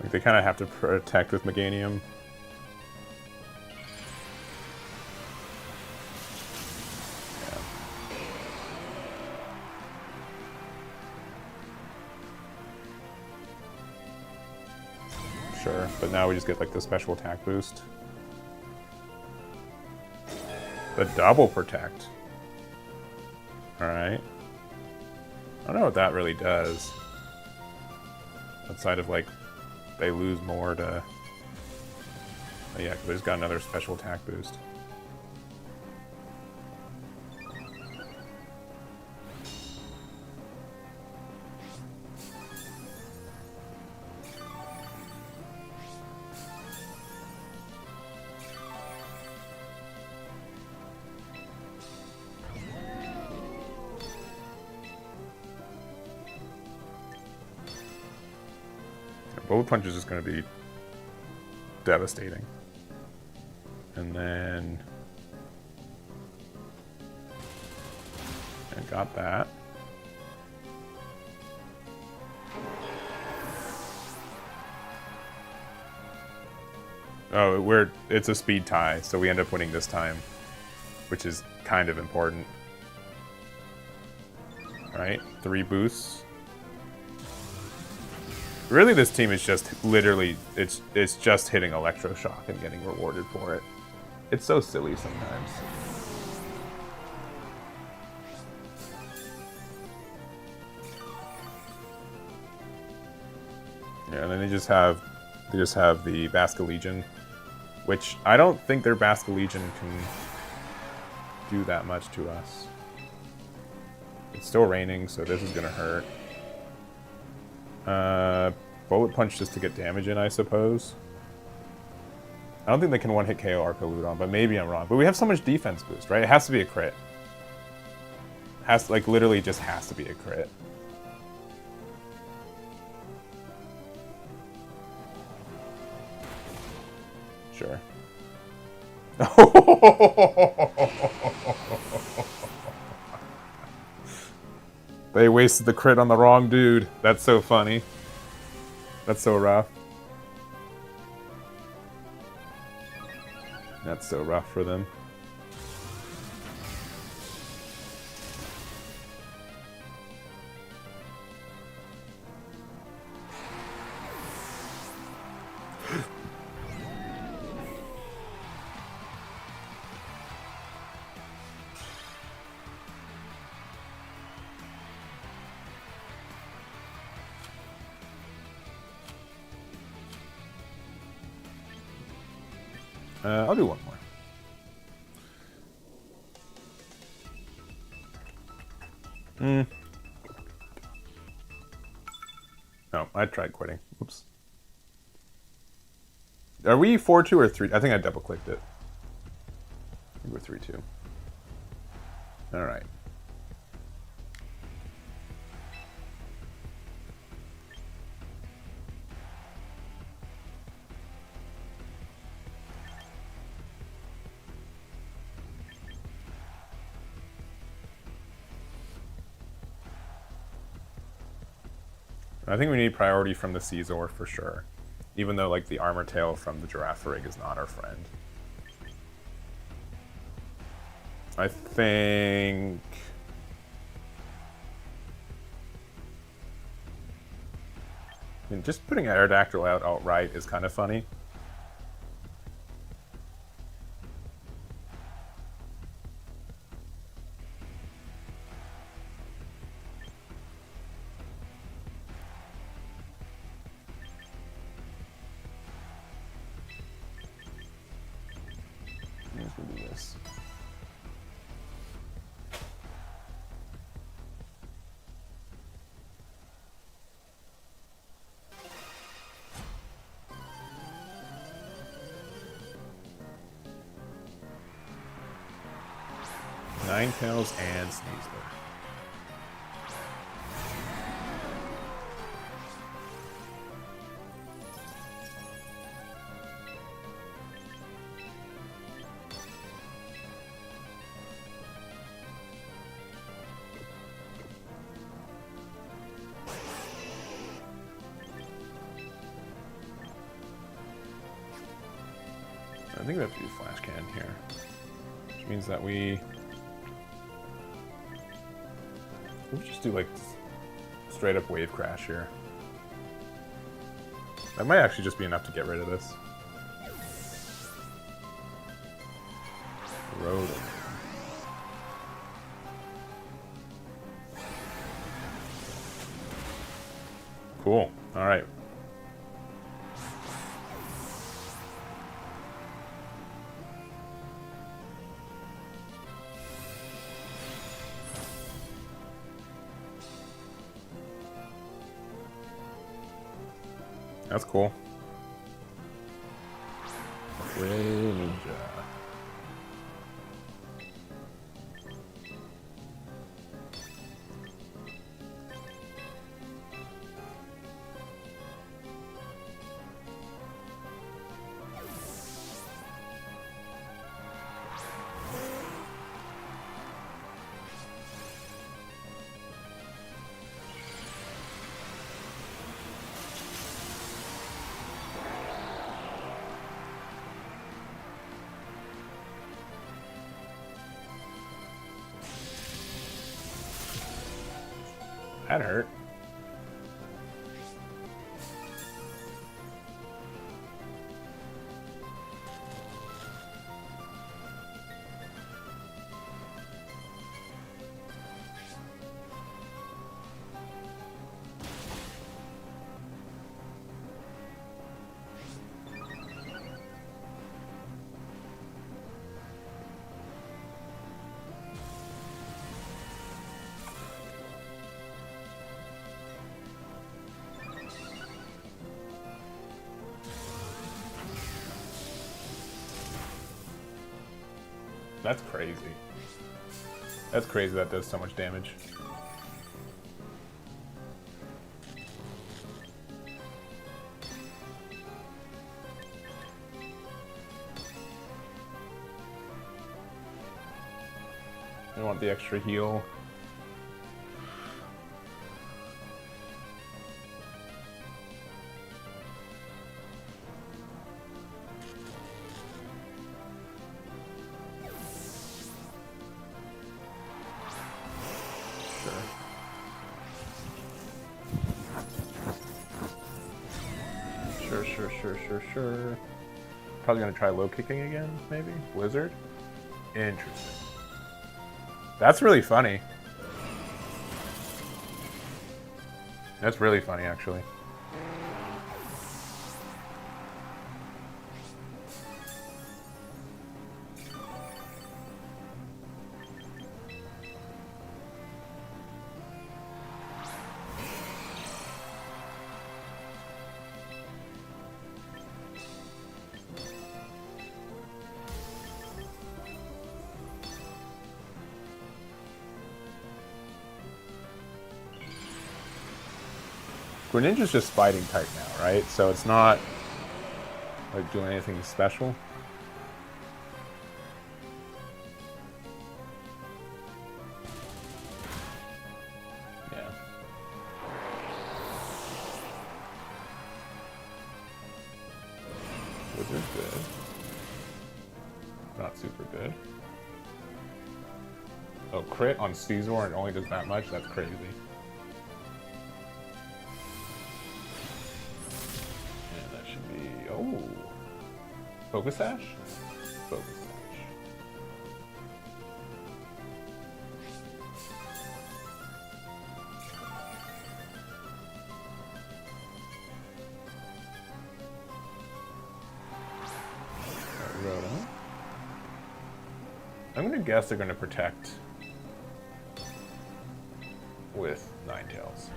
Like they kind of have to protect with Meganium. Sure, but now we just get like the special attack boost. The double protect. Alright. I don't know what that really does. Outside of like, they lose more to... Oh yeah, because there's got another special attack boost. Bullet Punch is just going to be devastating. And then... I got that. Oh, it's a speed tie, so we end up winning this time. Which is kind of important. Alright, 3 boosts. Really, this team is just literally, it's just hitting Electroshock and getting rewarded for it. It's so silly sometimes. Yeah, and then they just have the Basculegion, which I don't think their Basculegion can do that much to us. It's still raining, so this is gonna hurt. Bullet Punch just to get damage in, I suppose. I don't think they can one-hit KO Archaludon, but maybe I'm wrong. But we have so much defense boost, right? It has to be a crit. Has like literally just has to be a crit. Sure. They wasted the crit on the wrong dude. That's so funny. That's so rough. That's so rough for them. I'll do one more. No, I tried quitting. Oops. Are we 4-2 or 3? I think I double-clicked it. I think we're 3-2. All right. I think we need priority from the Caesar for sure. Even though like the armor tail from the Girafarig is not our friend. I think... I mean, just putting Aerodactyl out outright is kind of funny. I'm just gonna do this. Ninetales and Sneasler. I think we have to do Flash Cannon here, which means that we just do like straight up Wave Crash here. That might actually just be enough to get rid of this. Road. Cool. All right. That's cool. Ray Ninja. That hurt. That's crazy. That's crazy that does so much damage. I want the extra heal. Sure. Probably gonna try low kicking again, maybe? Blizzard? Interesting. That's really funny. That's really funny, actually. Greninja's just fighting type now, right? So it's not like doing anything special. Yeah. Wizard's good. Not super good. Oh, crit on Caesar and it only does that much? That's crazy. Focus Sash? Focus Sash. Rhoda. I'm gonna guess they're gonna protect with Ninetales.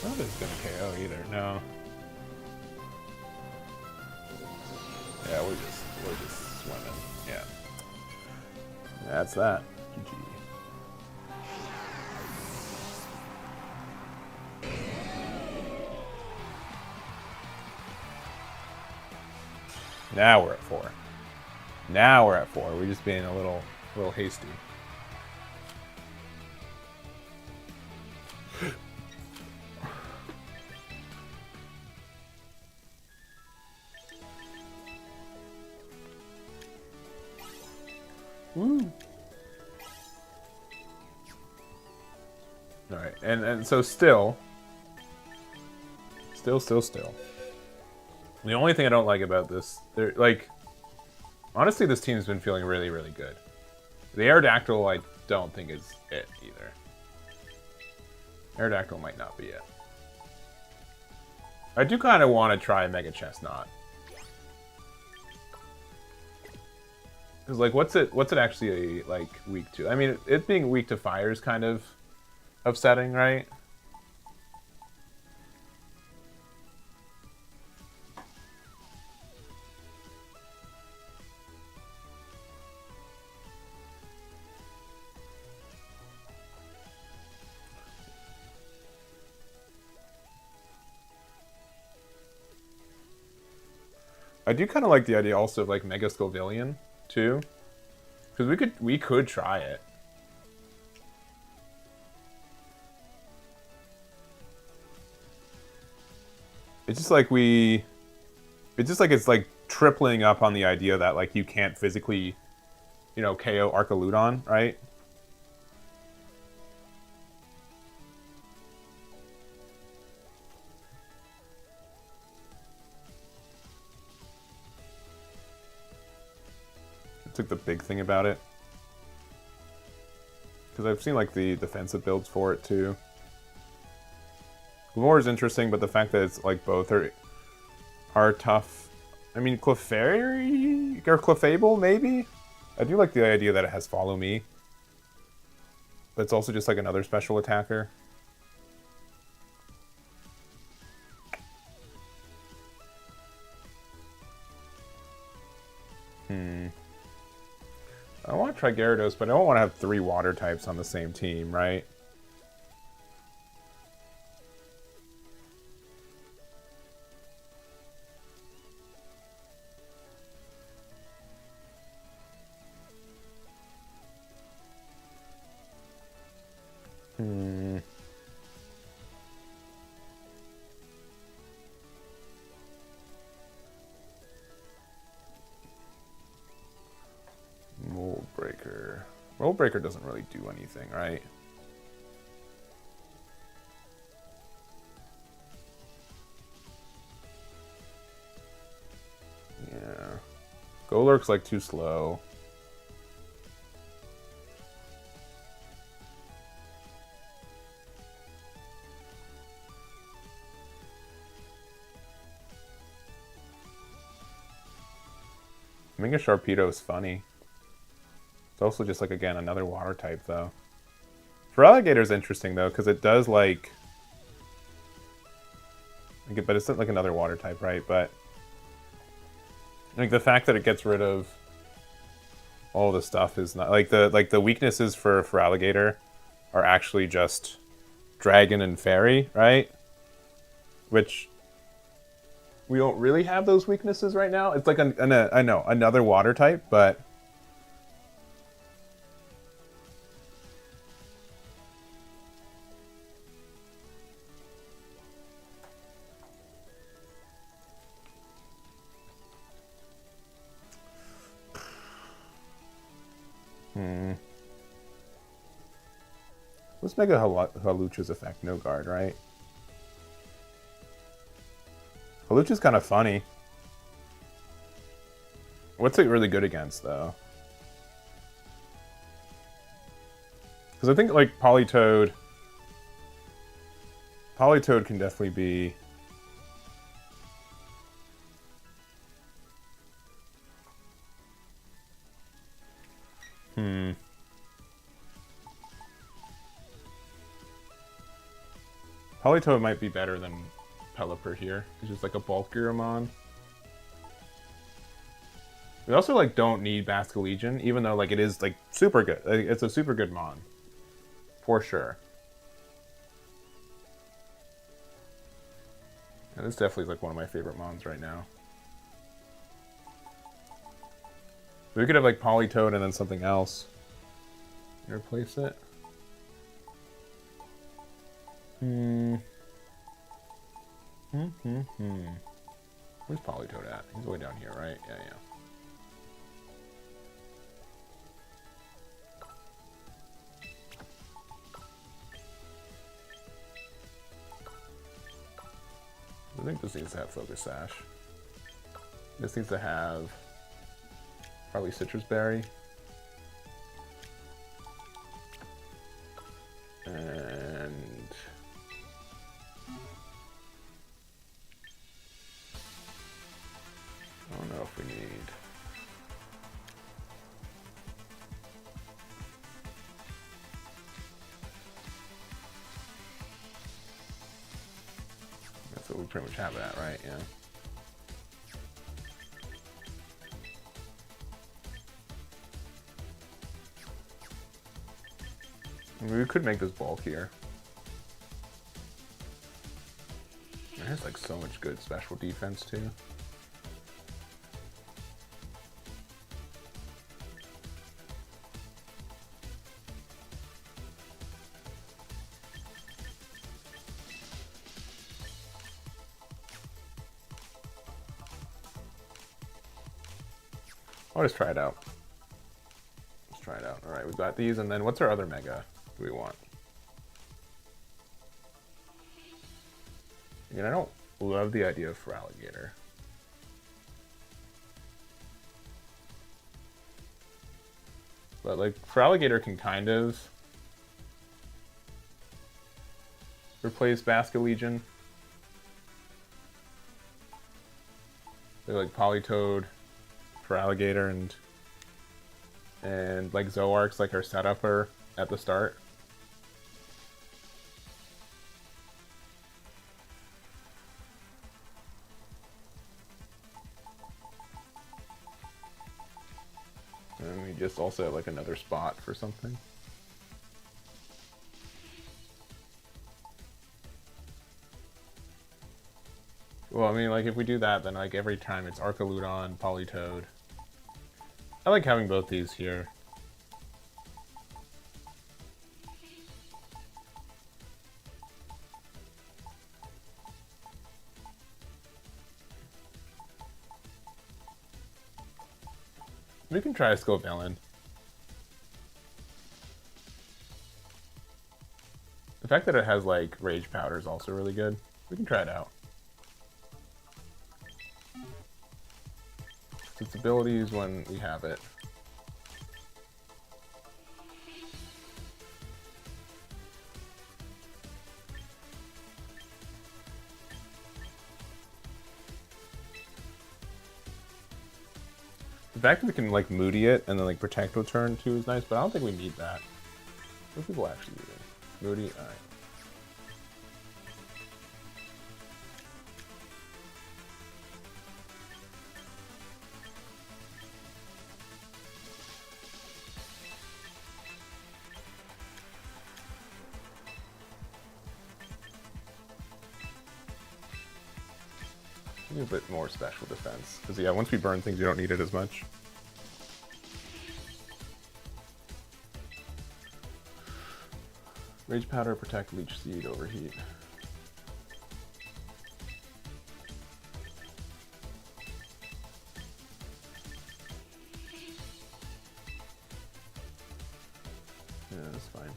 I don't think it's gonna KO either. No. Yeah, we're just swimming. Yeah. That's that. GG. Now we're at 4. Now we're at 4. We're just being a little hasty. Woo. All right, and so still. The only thing I don't like about this, like, honestly, this team's been feeling really, really good. The Aerodactyl, I don't think is it either. Aerodactyl might not be it. I do kind of want to try Mega Chestnut. Because, like, what's it actually, like, weak to? I mean, it being weak to fire is kind of upsetting, right? I do kind of like the idea also of, like, Mega Scovillion too, because we could try it. It's just like it's like tripling up on the idea that, like, you can't physically, you know, KO Archaludon, right? It's like the big thing about it. Because I've seen, like, the defensive builds for it too. Glore is interesting, but the fact that it's, like, both are tough. I mean, Clefairy or Clefable, maybe? I do like the idea that it has Follow Me. But it's also just, like, another special attacker. I want to try Gyarados, but I don't want to have 3 water types on the same team, right? Mold Breaker doesn't really do anything, right? Yeah. Golurk's, like, too slow. I think a Sharpedo is funny. It's also just like, again, another water type though. Feraligator's interesting though, because it does like, but it's not like another water type, right? But like the fact that it gets rid of all the stuff is not like the weaknesses for Feraligator are actually just dragon and fairy, right? Which we don't really have those weaknesses right now. It's like I know another water type, but let's make a Halucha's effect. No guard, right? Halucha's kind of funny. What's it really good against, though? Because I think, like, Politoed can definitely be... Politoed might be better than Pelipper here. It's just like a bulkier mon. We also like don't need Basculegion, even though like it is like super good. It's a super good mon, for sure. And this definitely is like one of my favorite mons right now. We could have like Politoed and then something else. Replace it. Where's Politoed at? He's way down here, right? Yeah. I think this needs to have Focus Sash. This needs to have probably Citrus Berry. And I don't know if we need... That's what we pretty much have it at, right? Yeah. I mean, we could make this bulkier. It has like so much good special defense too. I'll just try it out. Let's try it out. Alright, we've got these, and then what's our other mega do we want? Again, I don't love the idea of Feraligator. But like, Feraligator can kind of replace Basculegion. They're like Politoed, Feraligator, and like Zoark's like our setupper at the start. And we just also have like another spot for something. Well, I mean, like, if we do that, then, like, every time it's Archaludon, Politoed. I like having both these here. We can try a Scovillain. The fact that it has, like, Rage Powder is also really good. We can try it out. Its abilities when we have it. The fact that we can like Moody it and then like Protect will turn too is nice, but I don't think we need that. What are people actually using? Moody? Alright. A bit more special defense. Because yeah, once we burn things, you don't need it as much. Rage Powder, Protect, Leech Seed, Overheat. Yeah, that's fine.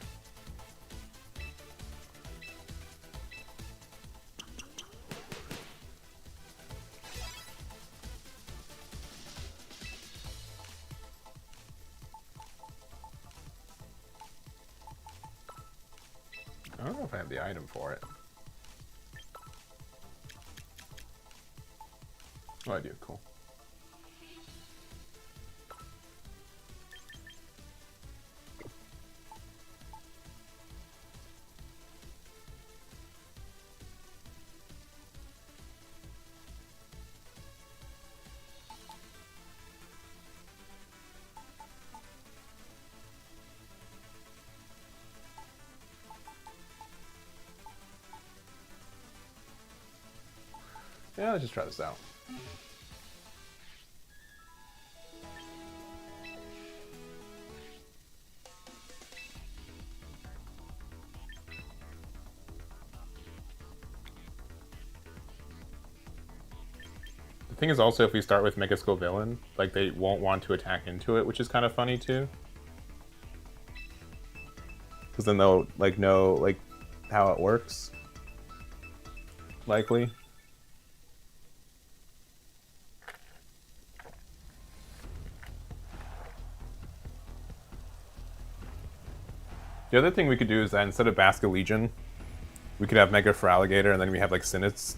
I don't know if I have the item for it. Oh, I do. Cool. Yeah, let's just try this out. The thing is also if we start with Mega Skull Villain, like they won't want to attack into it, which is kind of funny too. Because then they'll like know like how it works. Likely. The other thing we could do is that instead of Basket Legion, we could have Mega for Alligator, and then we have like Sinita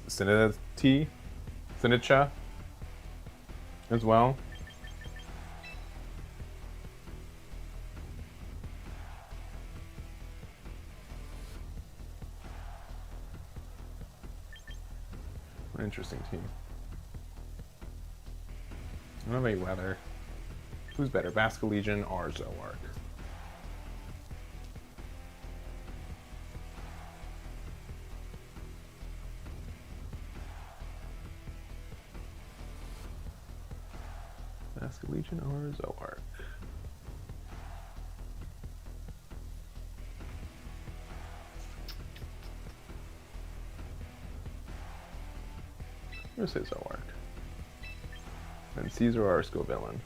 as well. An interesting team. I don't have any weather. Who's better, Basket Legion or Zooark? Basket Legion or Zooark? I'm gonna say Zooark. And Caesar or Scovillain.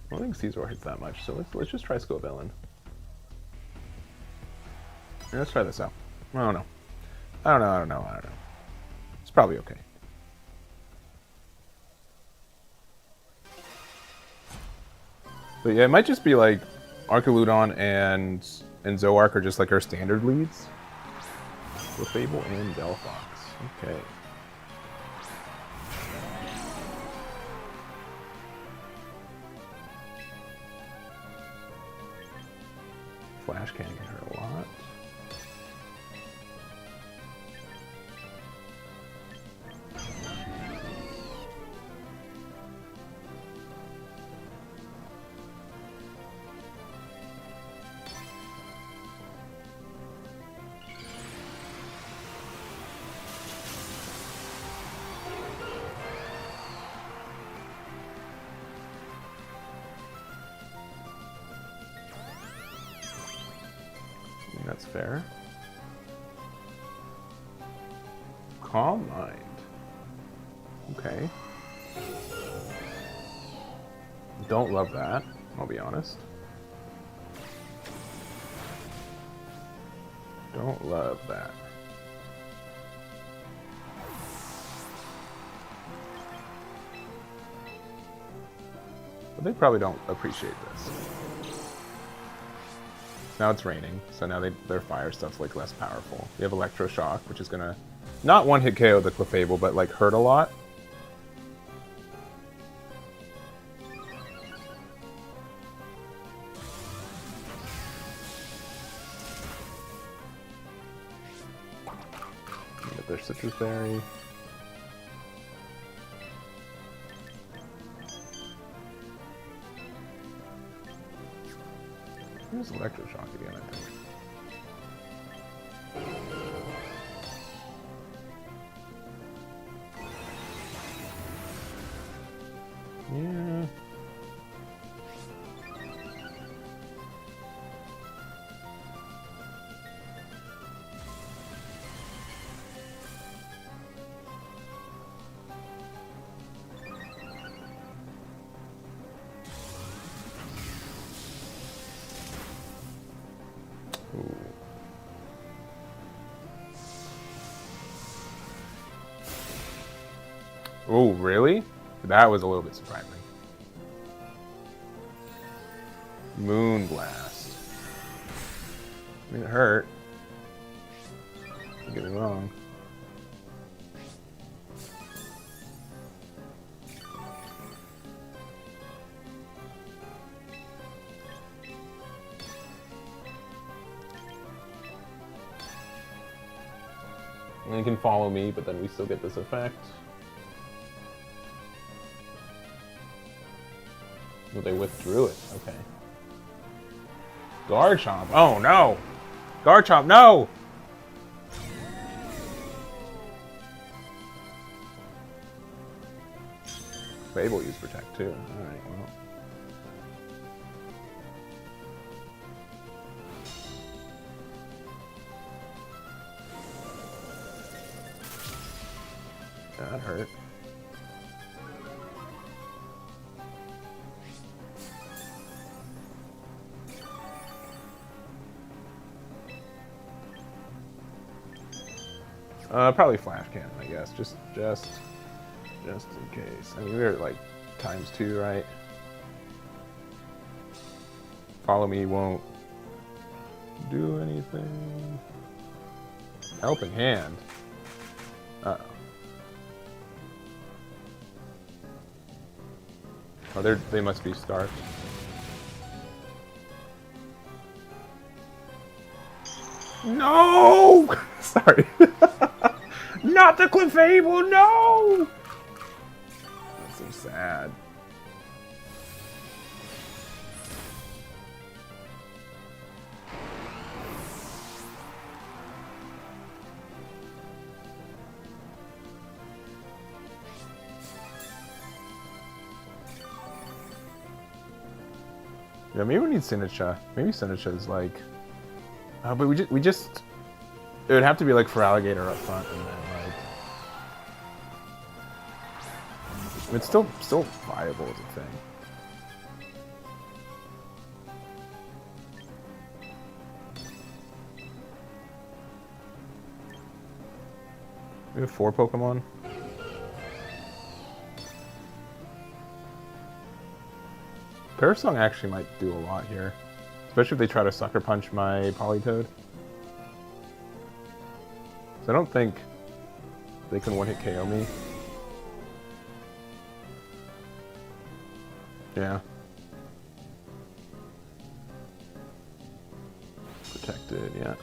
I don't think Caesar hits that much, so let's just try Scovillain. Yeah, let's try this out. I don't know. I don't know. It's probably okay. But yeah, it might just be like Archaludon and Zooark are just like our standard leads. Clefable and Delphox. Okay. Flash Cannon can hurt a lot. That's fair. Calm Mind. Okay. Don't love that, I'll be honest. Don't love that. But they probably don't appreciate this. Now it's raining, so now their fire stuff's like less powerful. We have Electroshock, which is gonna not one-hit KO the Clefable, but like hurt a lot. Get their Citrus Berry. Here's Electroshock again, I think. Yeah. Oh, really? That was a little bit surprising. Moonblast. I mean, it hurt. Don't get me wrong. And you can follow me, but then we still get this effect. Well, they withdrew it. Okay. Garchomp. Oh, no! Garchomp, no! Fable used Protect, too. Alright, well. That hurt. Probably Flash Cannon, I guess. Just in case. I mean, we're at like ×2, right? Follow me won't do anything. Helping Hand. Uh-oh. Oh, they must be Stark. No! Sorry. Not the Clefable, no! That's so sad. Yeah, maybe we need Sinistcha. Maybe Sinistcha is like... but we just... It would have to be like for Alligator up front, and then like... It's still viable as a thing. We have 4 Pokemon. Parasong actually might do a lot here. Especially if they try to Sucker Punch my Politoed. So I don't think they can one-hit KO me. Yeah. Protected, yeah.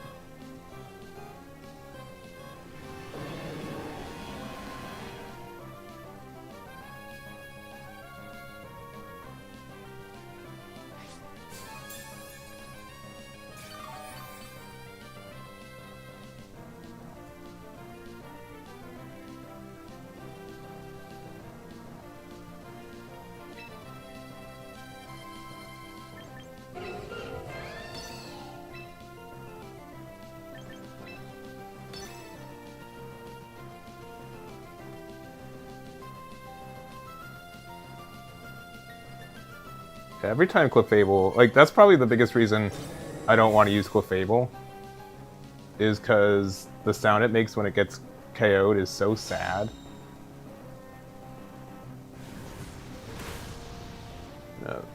Every time Clefable, like that's probably the biggest reason I don't want to use Clefable, is because the sound it makes when it gets KO'd is so sad.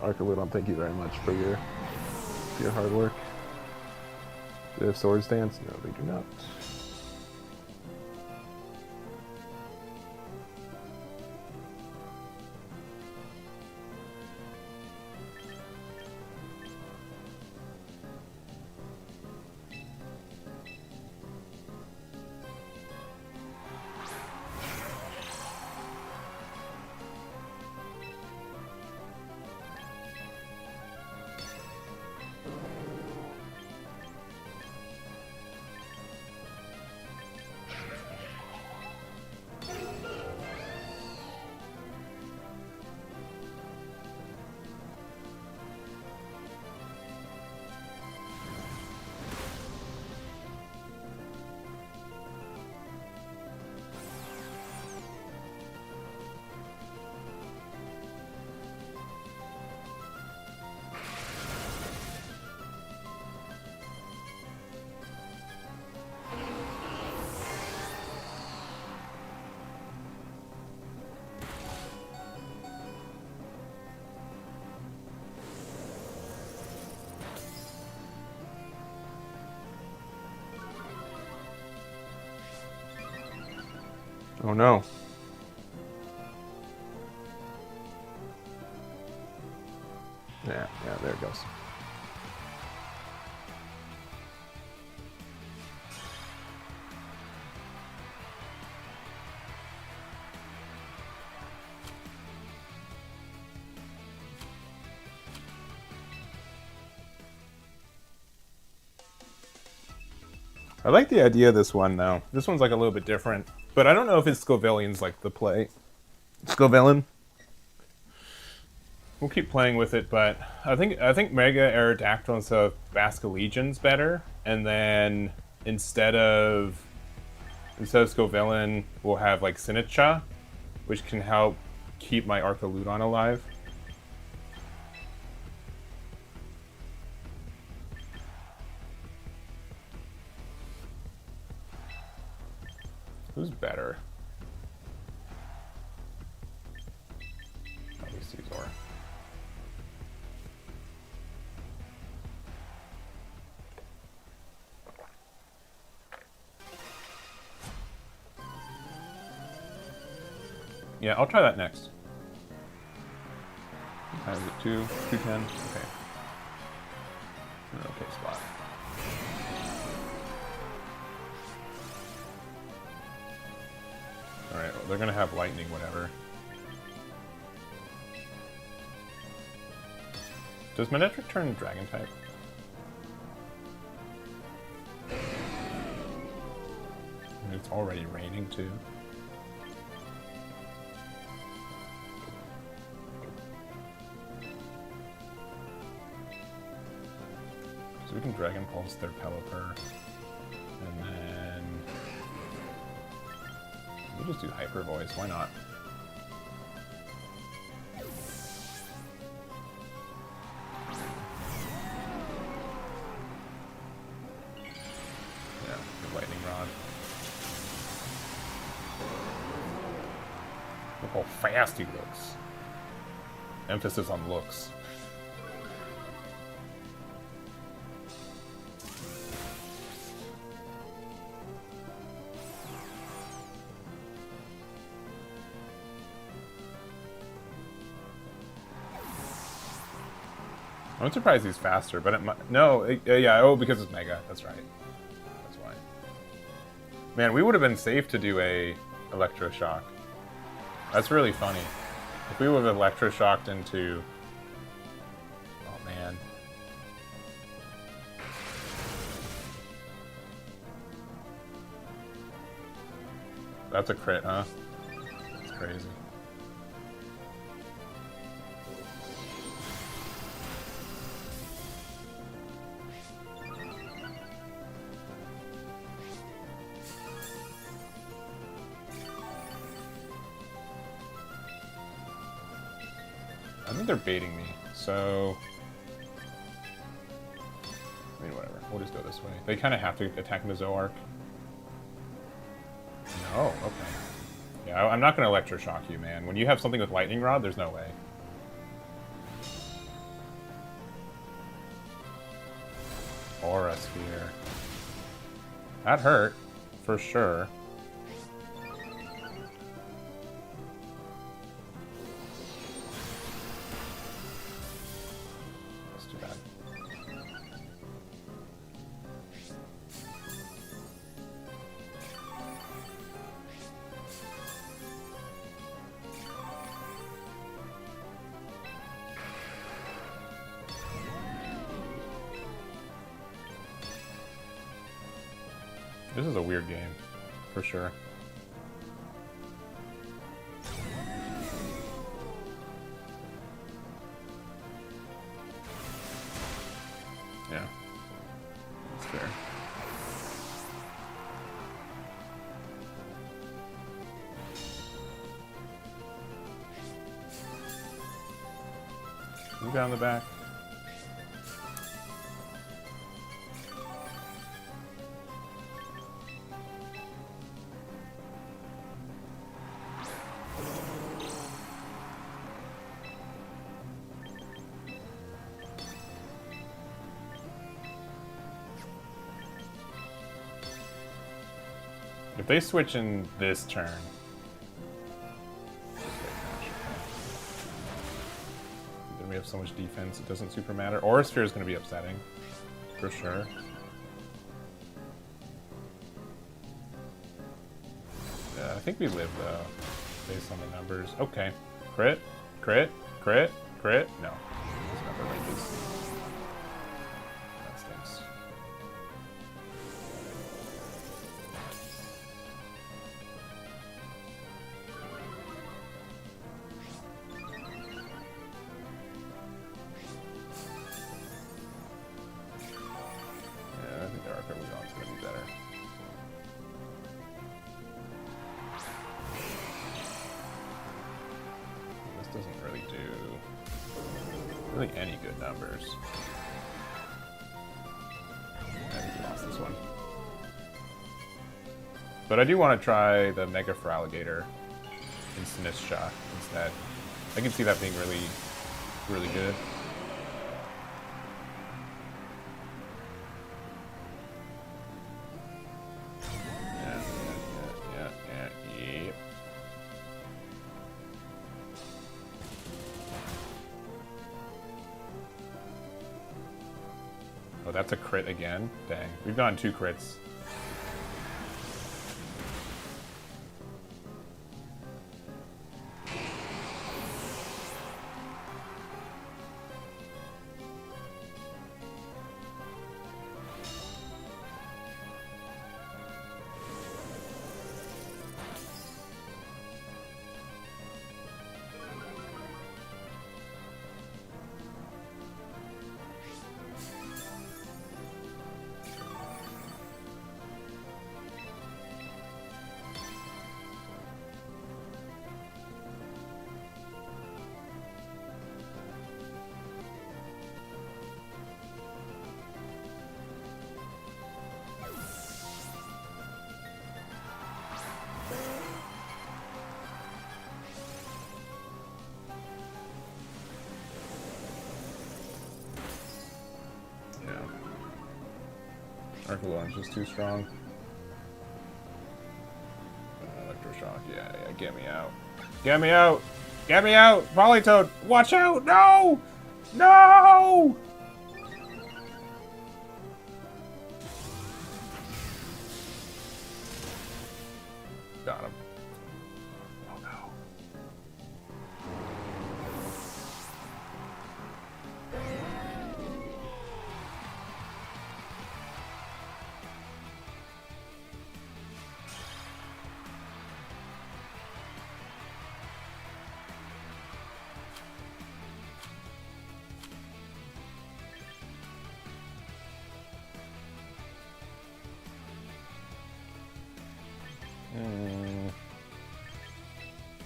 Archaludon, thank you very much for your hard work. Do they have Swords Dance? No, they do not. Oh no. Yeah, there it goes. I like the idea of this one, though. This one's like a little bit different. But I don't know if his Scovillian's like the play. Scovillain? We'll keep playing with it, but I think Mega Aerodactyl instead of Basculegion's better. And then instead of Scovillain, we'll have like Sinitcha, which can help keep my Archaludon alive. Who's better? Probably Caesar. Yeah, I'll try that next. What time is it? 2:10? Okay. Okay, spot. Alright, well, they're gonna have lightning, whatever. Does Manectric turn dragon type? And it's already raining too. So we can Dragon Pulse their Pelipper. And then we'll just do Hyper Voice, why not? Yeah, the Lightning Rod. Look how fast he looks. Emphasis on looks. I'm surprised he's faster, but it might... No, yeah, oh, because it's Mega. That's right. That's why. Man, we would have been safe to do a Electroshock. That's really funny. If we would have Electroshocked into... Oh, man. That's a crit, huh? That's crazy. I think they're baiting me, so... I mean, whatever. We'll just go this way. They kind of have to attack Mesoarc. No, okay. Yeah, I'm not going to Electroshock you, man. When you have something with Lightning Rod, there's no way. Aura Sphere. That hurt, for sure. That's too bad. This is a weird game, for sure. Yeah, that's fair. Move down the back. If they switch in this turn, then we have so much defense it doesn't super matter. Aura Sphere is going to be upsetting, for sure. Yeah, I think we live though, based on the numbers. Okay, crit, crit, crit, crit. No, this number ranges. That stinks. I think the Archaludon is going to be better. This doesn't really do any good numbers. I think we lost this one. But I do want to try the Mega for Alligator in Sinistra instead. I can see that being really, really good. Oh, that's a crit again? Dang. We've gotten 2 crits. Archaludon's just too strong. Electroshock, yeah, get me out. Get me out! Get me out! Polytoad, watch out! No! No! Got him. Oh no.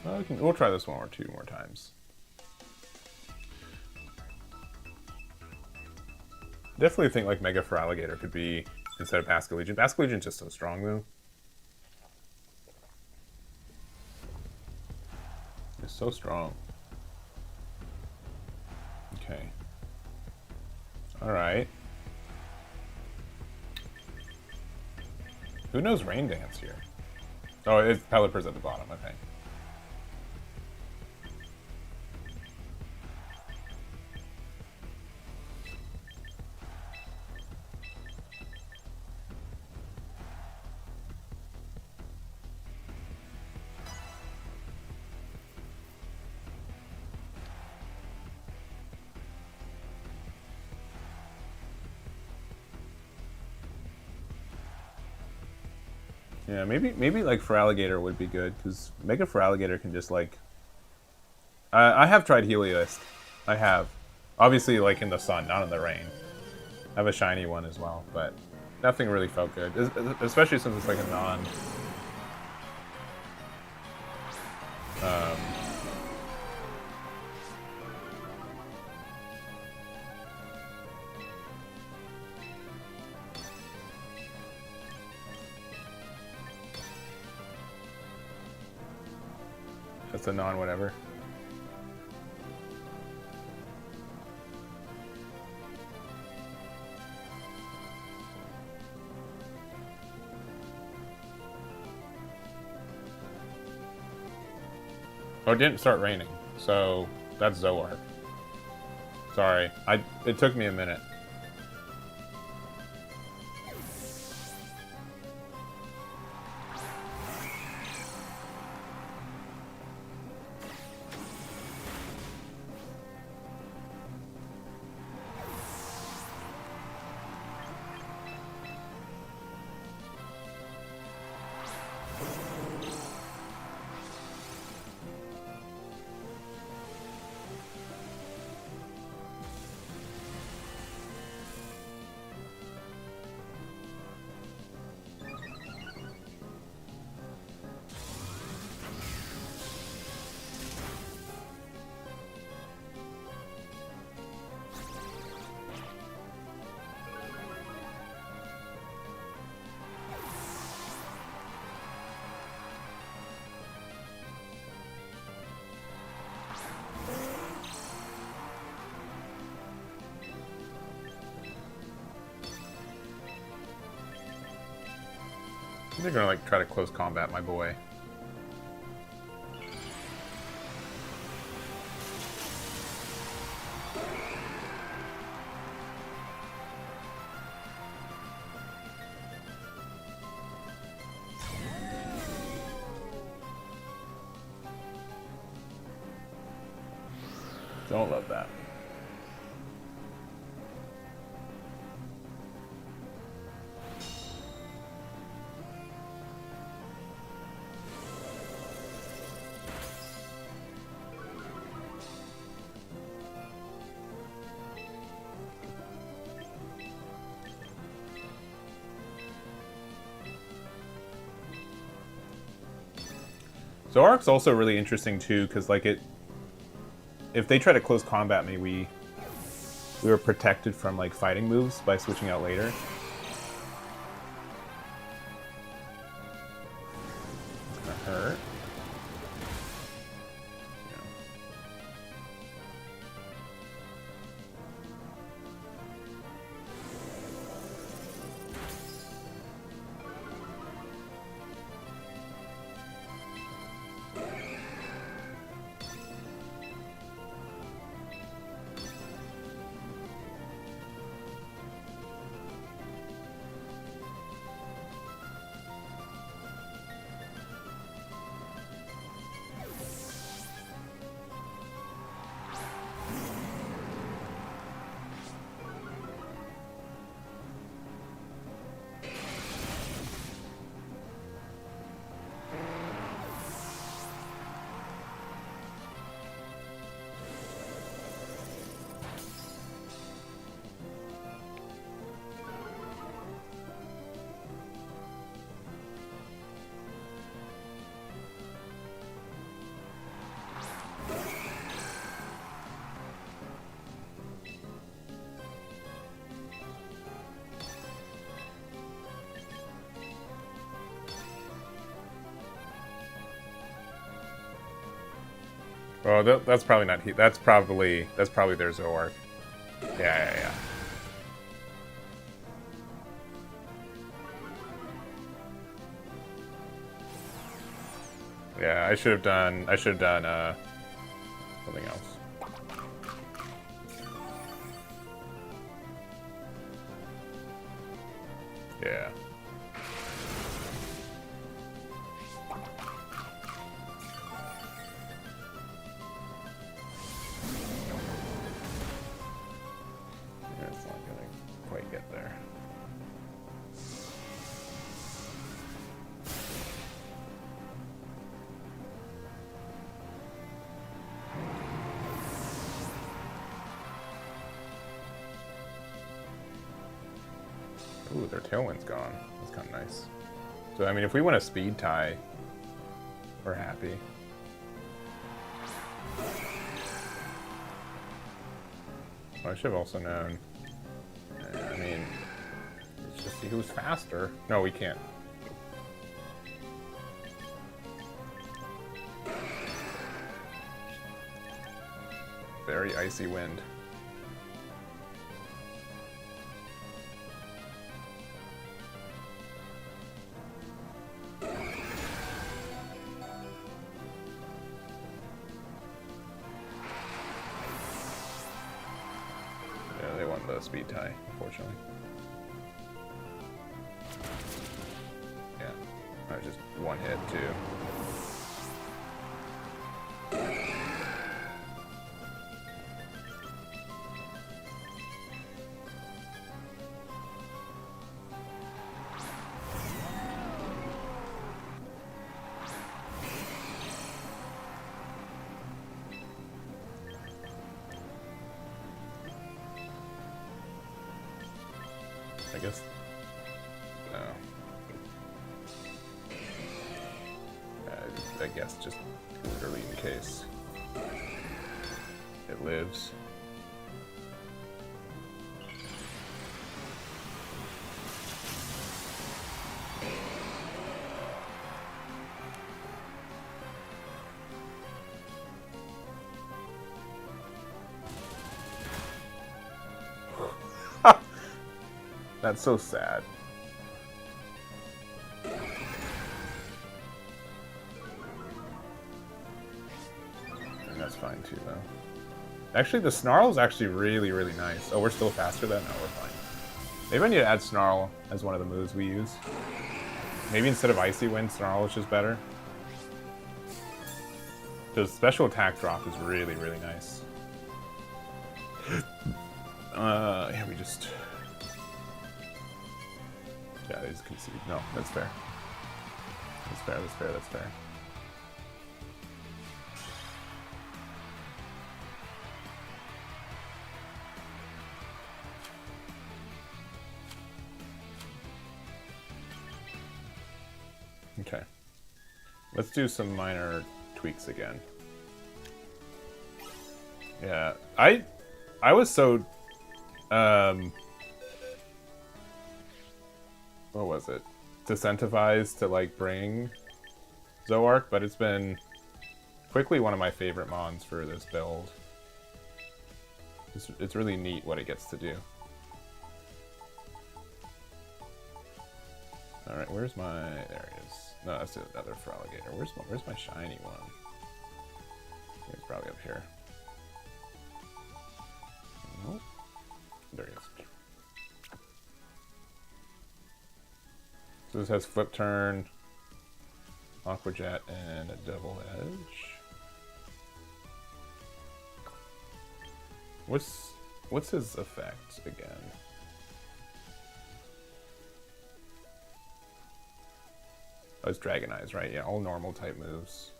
Well, we'll try this 1 or 2 more times. Definitely think like Mega for Alligator could be instead of Basket Legion. Basket Legion's just so strong though. It's so strong. Okay. Alright. Who knows Rain Dance here? Oh, it's Pelipper's at the bottom, okay. Yeah, maybe like Feraligatr would be good, because Mega Feraligatr can just like... I have tried Helios. I have. Obviously, like in the sun, not in the rain. I have a shiny one as well, but nothing really felt good, especially since it's like a non... It's a non-whatever. Oh, it didn't start raining, so that's Zoroark. Sorry, it took me a minute. They're gonna like try to close combat my boy. Don't love that. Zoroark's also really interesting too, because like if they try to close combat me, we were protected from like fighting moves by switching out later. It's gonna hurt. Oh, that's probably not he. That's probably their Zoroark. Yeah. Yeah, I should have done something else. Yeah. It's not gonna quite get there. Ooh, their tailwind's gone. That's kind of nice. So, I mean, if we win a speed tie, we're happy. I should have also known. I mean, let's just see who's faster. No, we can't. Very icy wind. Speed tie, unfortunately. Yeah, just one hit too. I guess. No. I guess just literally in case it lives. That's so sad. And that's fine too, though. Actually, the Snarl is actually really, really nice. Oh, we're still faster then? No, we're fine. Maybe I need to add Snarl as one of the moves we use. Maybe instead of Icy Wind, Snarl is just better. The special attack drop is really, really nice. Yeah, we just... Yeah, they just concede. No, that's fair. That's fair, that's fair, that's fair. Okay. Let's do some minor tweaks again. Yeah, I was so... what was it? Disincentivized to like bring Zoark, but it's been quickly one of my favorite mons for this build. It's really neat what it gets to do. Alright, where's my... There it is. No, that's the other Feraligatr. Where's my shiny one? It's probably up here. Nope. There he is. So this has Flip Turn, Aqua Jet, and a Double Edge. What's his effect again? Oh, it's Dragon Eyes, right? Yeah, all normal type moves.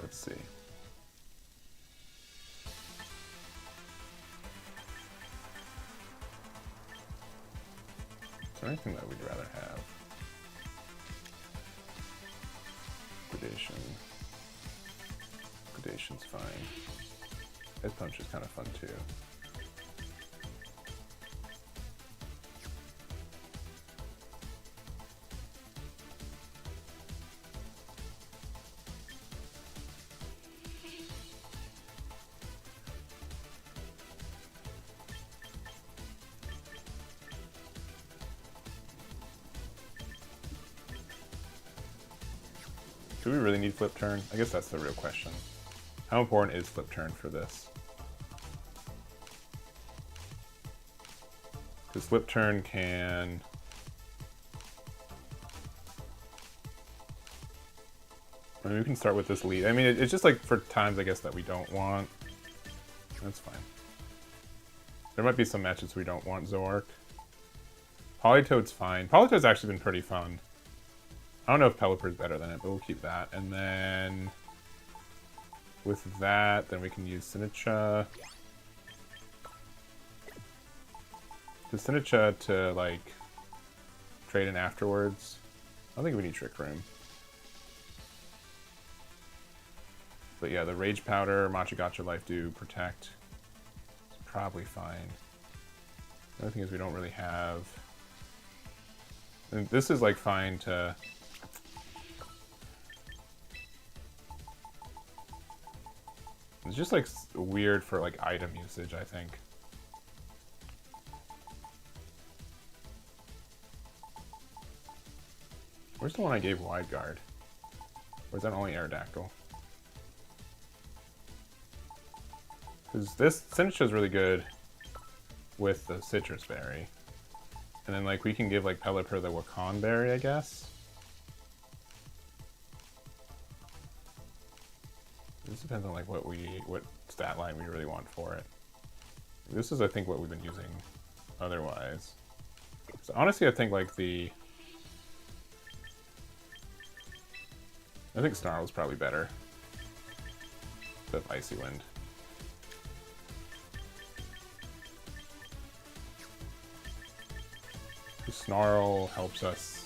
Let's see. Is there anything that we'd rather have? Liquidation. Liquidation's fine. Head Punch is kind of fun too. Do we really need flip turn? I guess that's the real question. How important is flip turn for this? Because flip turn can... I mean, we can start with this lead. I mean, it's just like for times, I guess, that we don't want. That's fine. There might be some matches we don't want Zoark. Politoad's fine. Politoad's actually been pretty fun. I don't know if Pelipper's better than it, but we'll keep that. And then with that, then we can use Sinistcha. The Sinistcha to, like, trade in afterwards. I don't think we need Trick Room. But yeah, the Rage Powder, Machagacha Life Dew, Protect. It's probably fine. The other thing is we don't really have... And this is like fine to... It's just like weird for like item usage, I think. Where's the one I gave Wide Guard? Or is that only Aerodactyl? Because this Sinistcha is really good with the Citrus Berry. And then like we can give like Pelipper the Wakan Berry, I guess. This depends on like what stat line we really want for it. This is I think what we've been using otherwise. So honestly I think like I think Snarl's probably better. The Icy Wind. Snarl helps us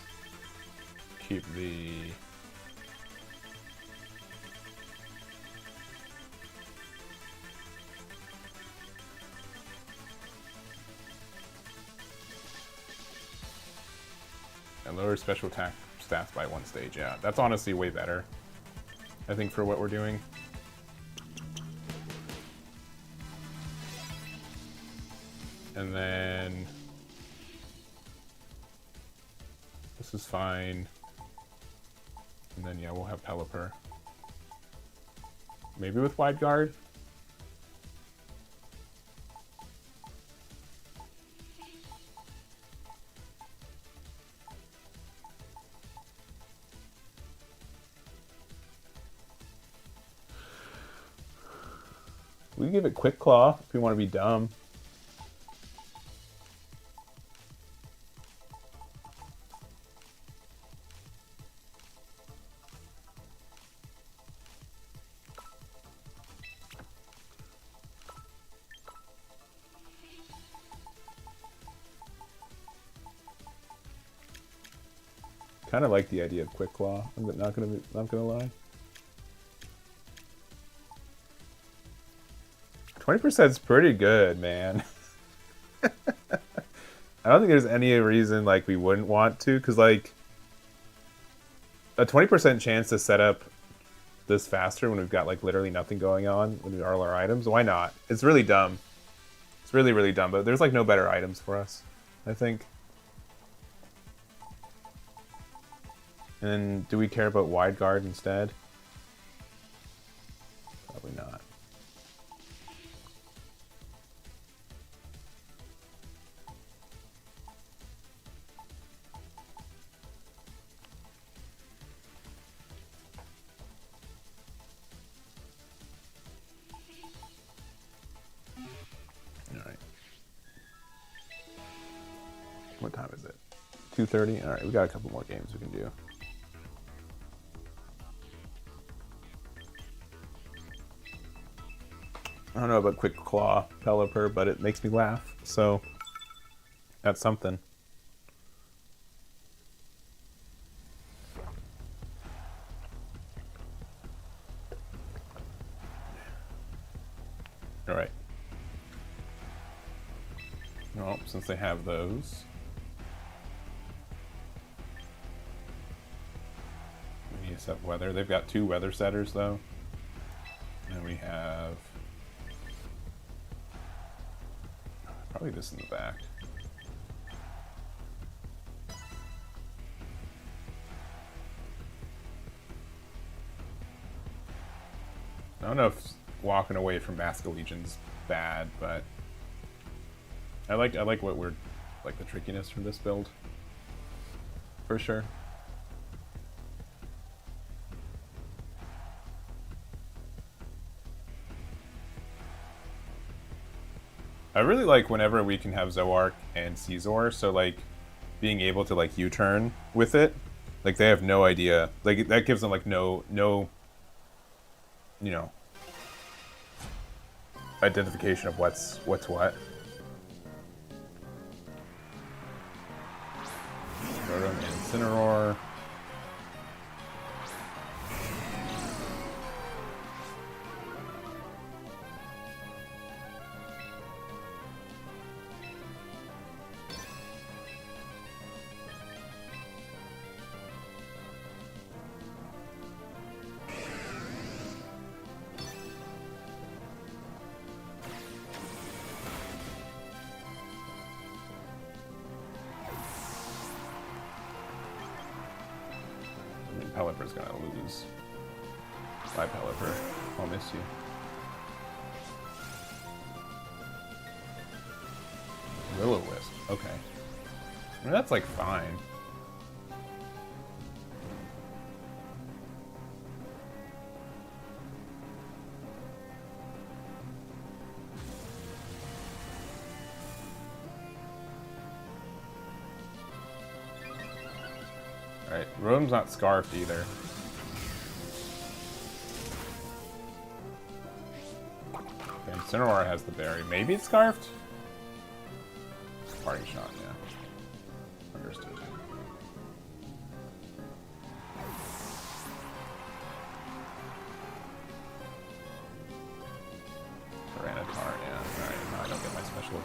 keep the... And lower special attack stats by 1 stage, yeah. That's honestly way better, I think, for what we're doing. And then... This is fine. And then, yeah, we'll have Pelipper. Maybe with Wide Guard? We can give it Quick Claw if we want to be dumb. Kind of like the idea of Quick Claw. I'm not gonna lie. 20% is pretty good, man. I don't think there's any reason like we wouldn't want to, because like a 20% chance to set up this faster when we've got like literally nothing going on with all our items. Why not? It's really dumb. It's really, really dumb, but there's like no better items for us, I think. And do we care about Wide Guard instead? Probably not. Alright. What time is it? 2:30? Alright, we got a couple more games we can do. I don't know about Quick Claw Pelipper, but it makes me laugh, so that's something. Alright. Well, since they have those, we need to set weather. They've got 2 weather setters, though. And we have... probably this in the back. I don't know if walking away from Basculegion's bad, but I like what we're like the trickiness from this build for sure. I really like whenever we can have Zoark and Caesar, so like being able to like U-turn with it, like they have no idea, like that gives them like no you know, identification of what's what. Rotom, Incineroar. Pelipper's gonna lose. Bye, Pelipper. I'll miss you. Will-O-Wisp. Okay. I mean, that's like fine. Alright, Rotom's not scarfed either. Okay, Incineroar has the berry. Maybe it's scarfed? Party shot, yeah. Understood. Tyranitar, yeah. Alright, now I don't get my special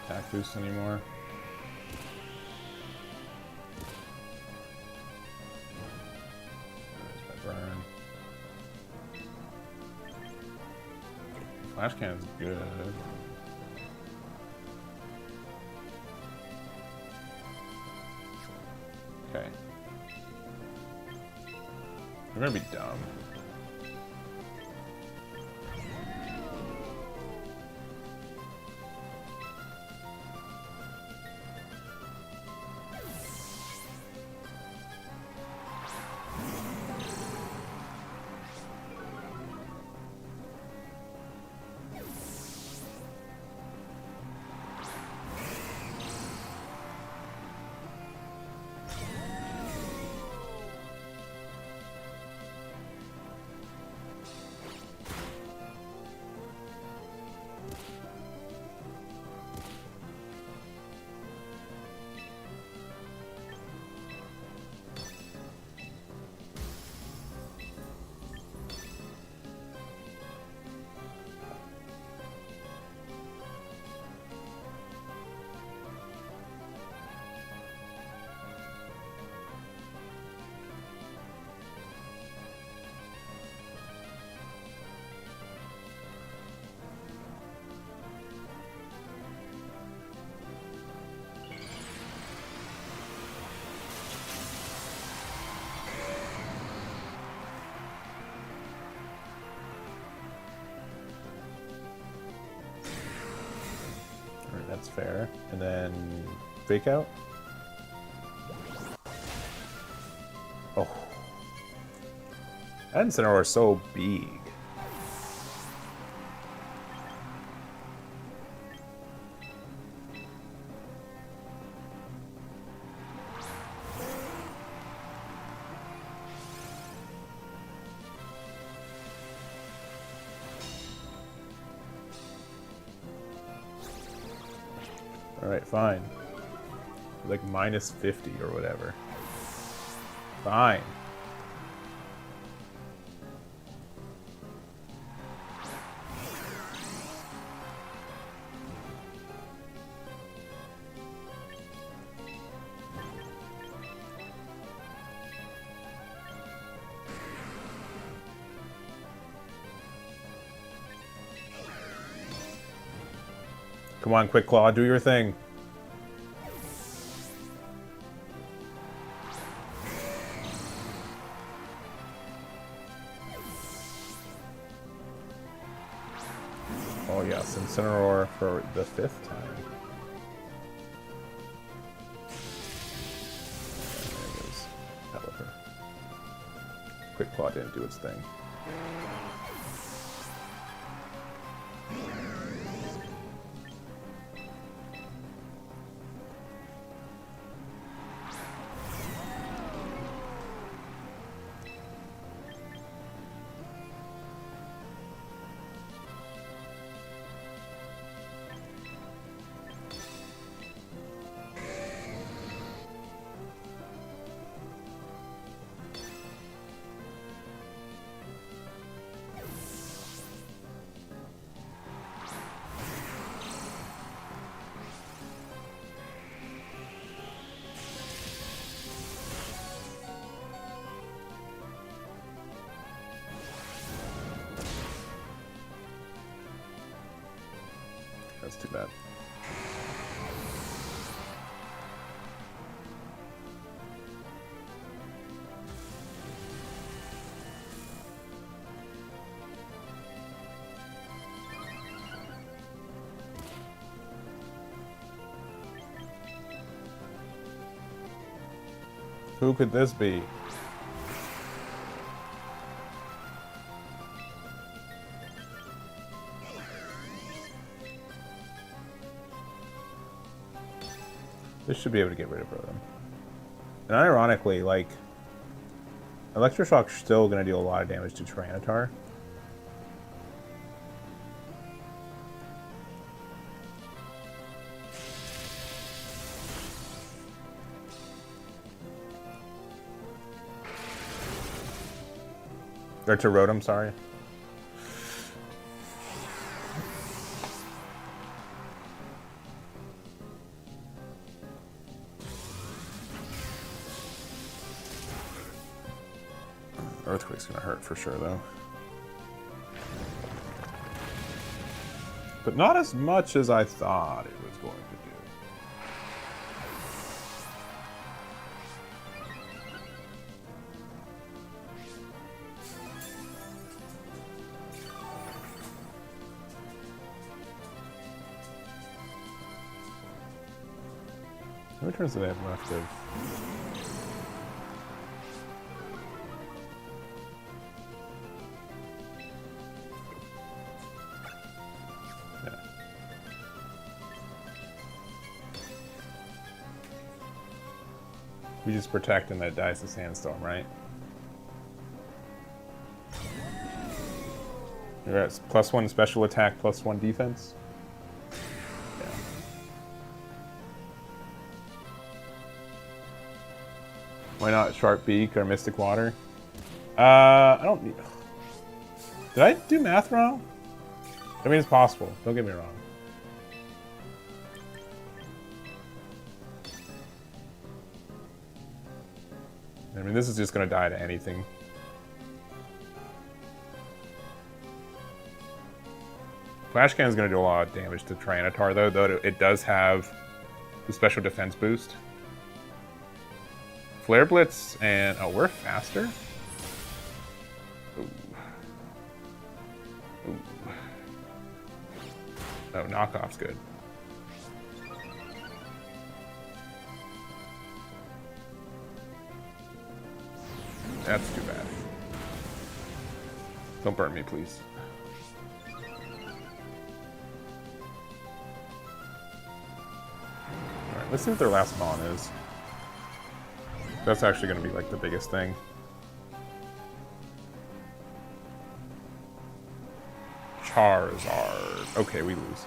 attack boost anymore. Burn. Flash Cannon's good. Okay. We're gonna be dumb. That's fair. And then fake out. Oh. That Incineroar is so big. Alright, fine. Like minus 50 or whatever. Fine. Come on, Quick Claw, do your thing. Oh yes, Incineroar for the 5th time. There it goes. Pelipper. Quick Claw didn't do its thing. That's too bad. Who could this be? This should be able to get rid of Rotom. And ironically, like, Electroshock's still going to deal a lot of damage to Tyranitar. Or to Rotom, sorry. Earthquake's gonna hurt for sure, though. But not as much as I thought it was going to do. How many turns do they have left of? We just protect and that dies the Sandstorm, right? You're at +1 special attack, +1 defense. Yeah. Why not Sharp Beak or Mystic Water? I don't need... Did I do math wrong? I mean, it's possible. Don't get me wrong. I mean, this is just going to die to anything. Flash Cannon is going to do a lot of damage to Tyranitar, though it does have the special defense boost. Flare Blitz and... Oh, we're faster? Ooh. Ooh. Oh, knockoff's good. That's too bad. Don't burn me, please. Alright, let's see what their last Mon is. That's actually going to be like the biggest thing. Charizard. Okay, we lose.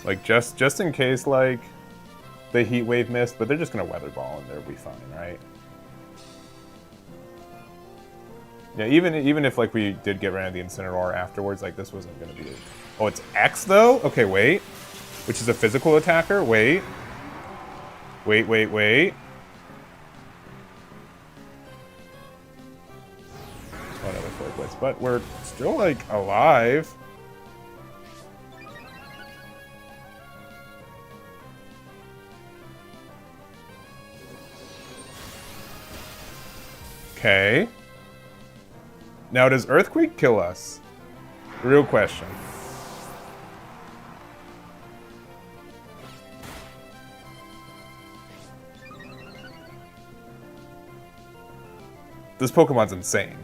Like, just in case, like, the Heat Wave missed, but they're just going to Weather Ball and they'll be fine, right? Yeah, even if, like, we did get rid of the Incineroar afterwards, like, this wasn't going to be it. Oh, it's X, though? Okay, wait. Which is a physical attacker? Wait. Wait. Oh, another Flare Blitz. But we're still, like, alive. Okay. Now, does Earthquake kill us? Real question. This Pokemon's insane.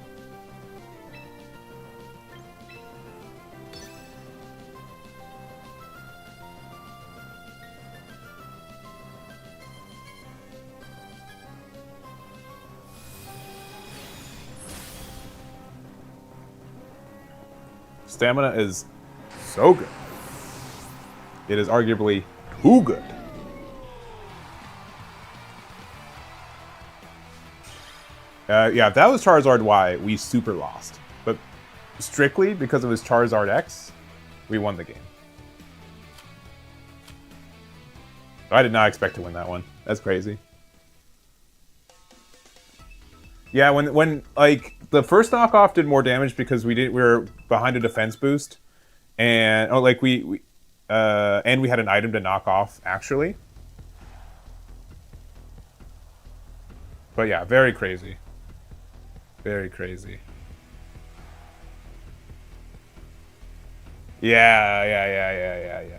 Stamina is so good. It is arguably too good. Yeah, if that was Charizard Y, we super lost. But strictly because of his Charizard X, we won the game. I did not expect to win that one. That's crazy. Yeah, when like the first knockoff did more damage because we were behind a defense boost, and we had an item to knock off actually. But yeah, very crazy. Very crazy. Yeah.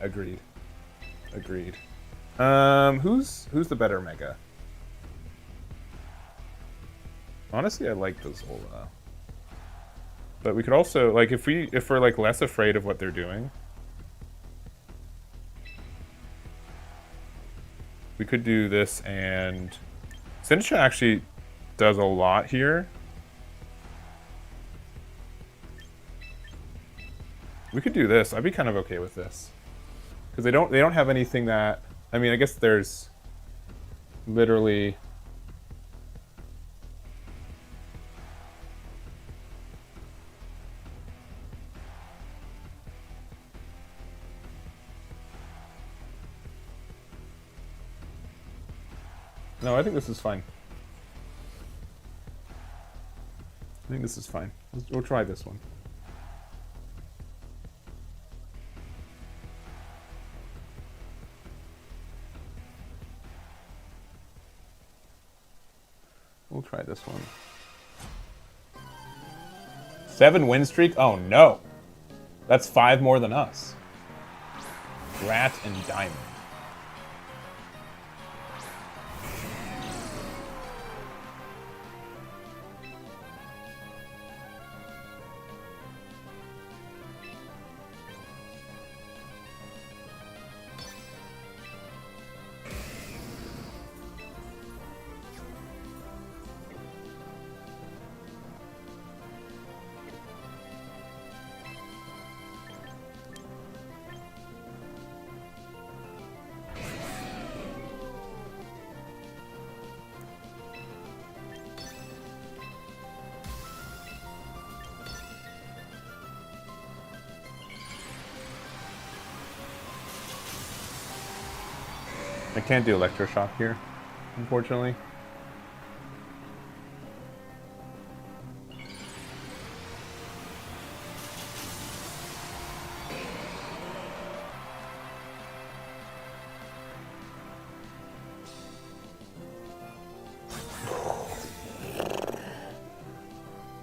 Agreed. Who's the better Mega? Honestly, I like the Zola. But we could also, like, if we're like less afraid of what they're doing, we could do this, and Sincha actually does a lot here. We could do this. I'd be kind of okay with this. Because they don't have anything that, I mean, I guess there's literally No, I think this is fine. I think this is fine. We'll try this one. We'll try this one. 7 win streak? Oh no. That's 5 more than us. Rat and Diamond. I can't do electroshock here, unfortunately.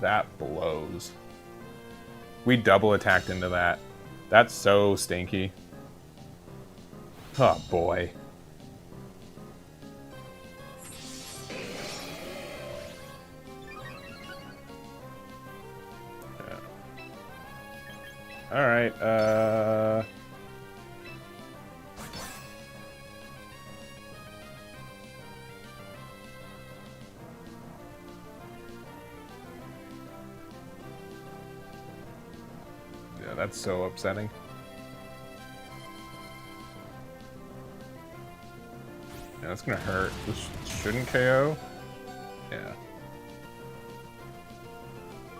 That blows. We double attacked into that. That's so stinky. Oh boy. Alright, yeah, that's so upsetting. Yeah, that's gonna hurt. This shouldn't KO. Yeah.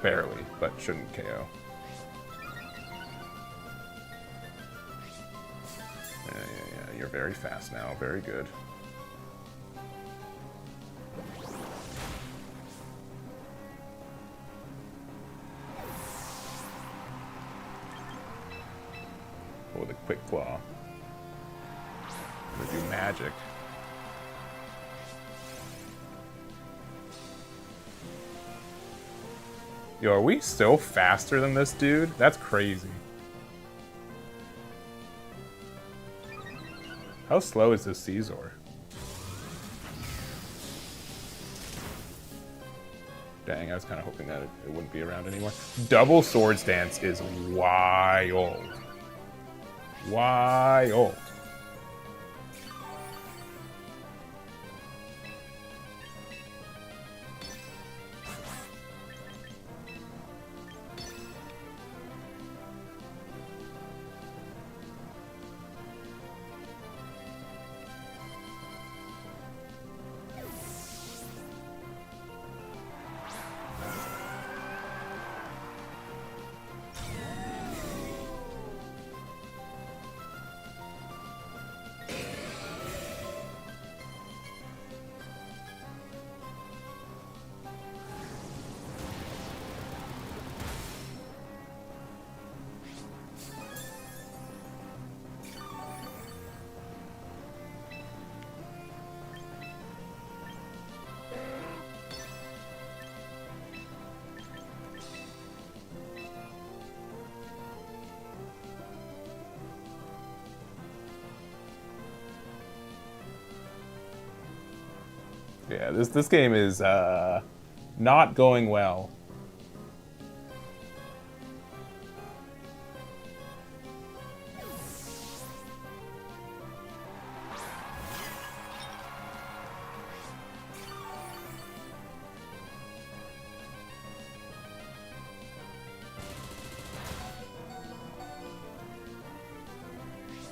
Barely, but shouldn't KO. Yeah, you're very fast now. Very good. Oh, the quick claw. I'm gonna do magic. Yo, are we still faster than this dude? That's crazy. How slow is this Caesar? Dang, I was kind of hoping that it wouldn't be around anymore. Double Swords Dance is wild. Wild. Yeah, this game is not going well.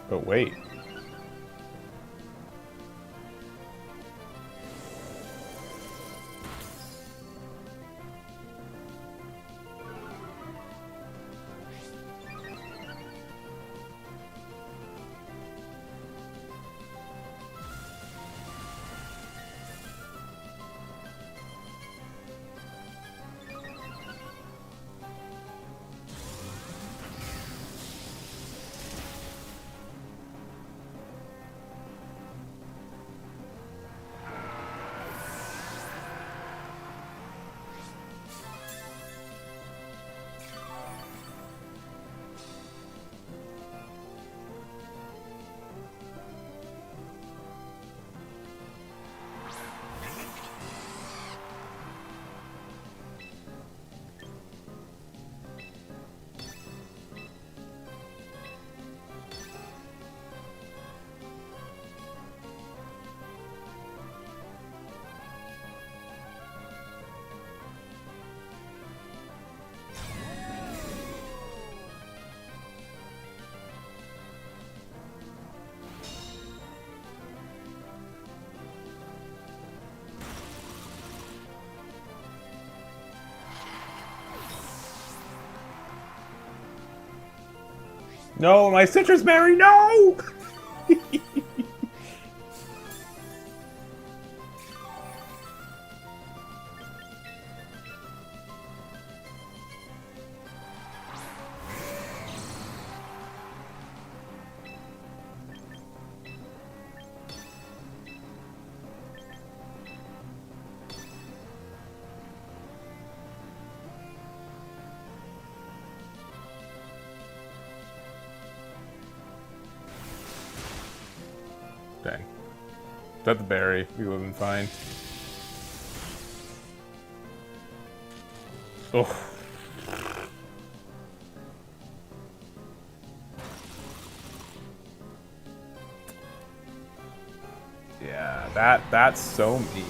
But wait. No, my citrus berry, no! Dang. Is that the berry? We would have been fine. Oh. Yeah, that's so mean.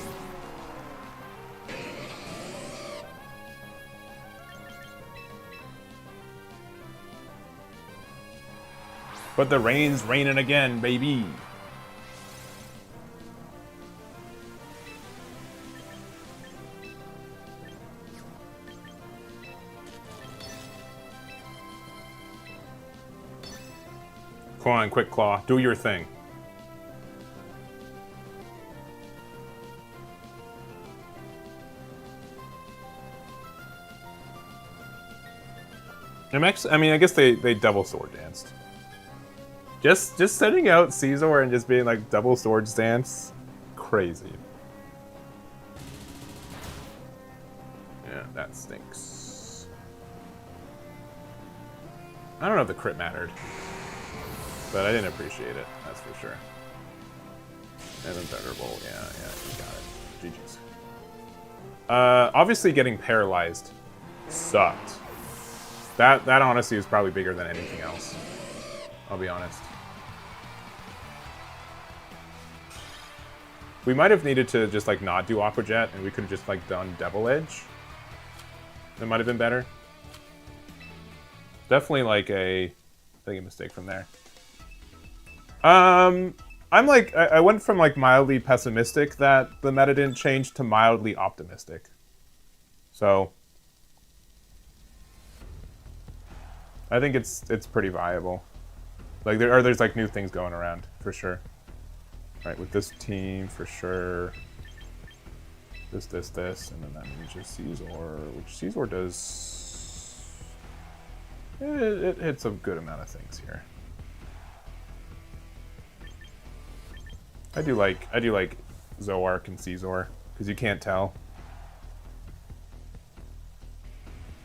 But the rain's raining again, baby. Come on, Quick Claw, do your thing. I mean, I guess they double sword danced. Just sending out Caesar and just being like double sword dance, crazy. Yeah, that stinks. I don't know if the crit mattered, but I didn't appreciate it. That's for sure. And then Thunderbolt, yeah, you got it. GG's. Obviously getting paralyzed sucked. That honestly is probably bigger than anything else. I'll be honest. We might have needed to just like not do Aqua Jet, and we could have just like done Devil Edge. That might have been better. Definitely like a mistake from there. I'm like I went from like mildly pessimistic that the meta didn't change to mildly optimistic. So I think it's pretty viable. Like there's like new things going around for sure. Right, with this team for sure. This, and then that means just Caesar, which Caesar does. It hits a good amount of things here. I do like Zoark and Caesar because you can't tell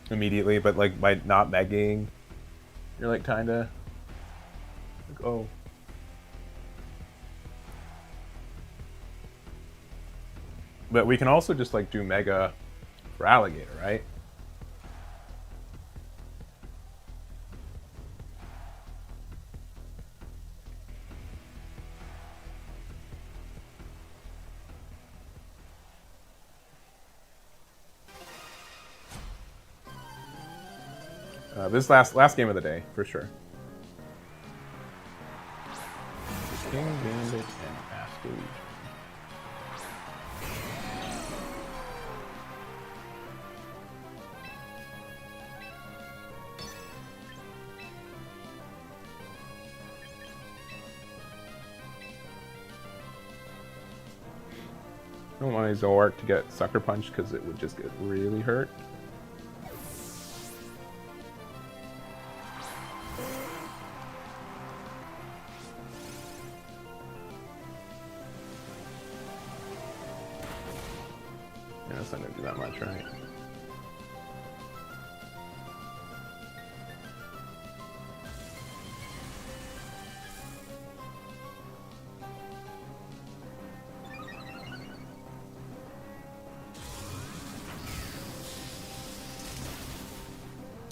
immediately, but like by not megging, you're like kinda like, oh. But we can also just like do Mega for Alligator, right? This last game of the day, for sure. King Gambit and Ascoli. I don't want my Zoark to get Sucker Punch because it would just get really hurt. Yeah, that's not going to do that much, right?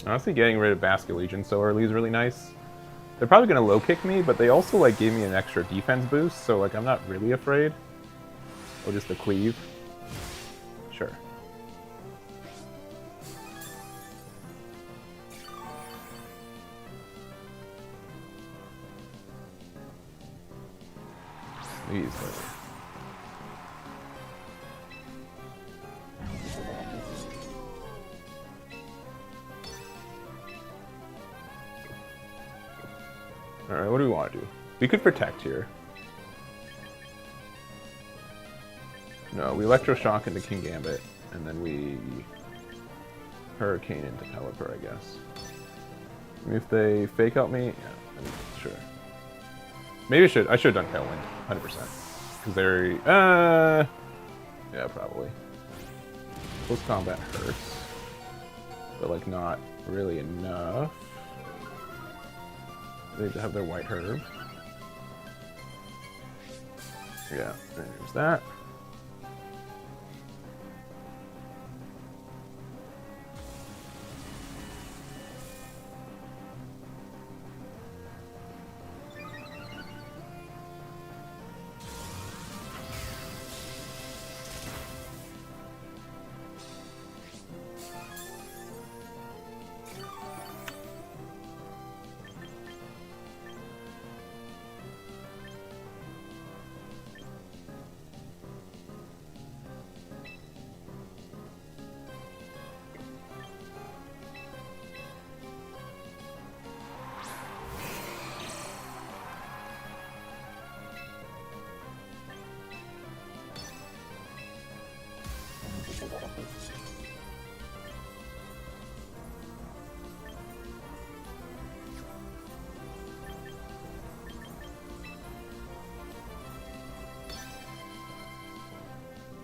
Honestly, getting rid of Basket Legion so early is really nice. They're probably going to low kick me, but they also like gave me an extra defense boost, so like I'm not really afraid. Or just a cleave. Sure. Please. Alright, what do we want to do? We could protect here. No, we Electroshock into King Gambit, and then we Hurricane into Pelipper, I guess. If they fake out me, yeah, I mean, sure. Maybe I should have done Tailwind, 100%. Because they're, yeah, probably. Close combat hurts. But, like, not really enough. They have their White Herb. Yeah, there's that.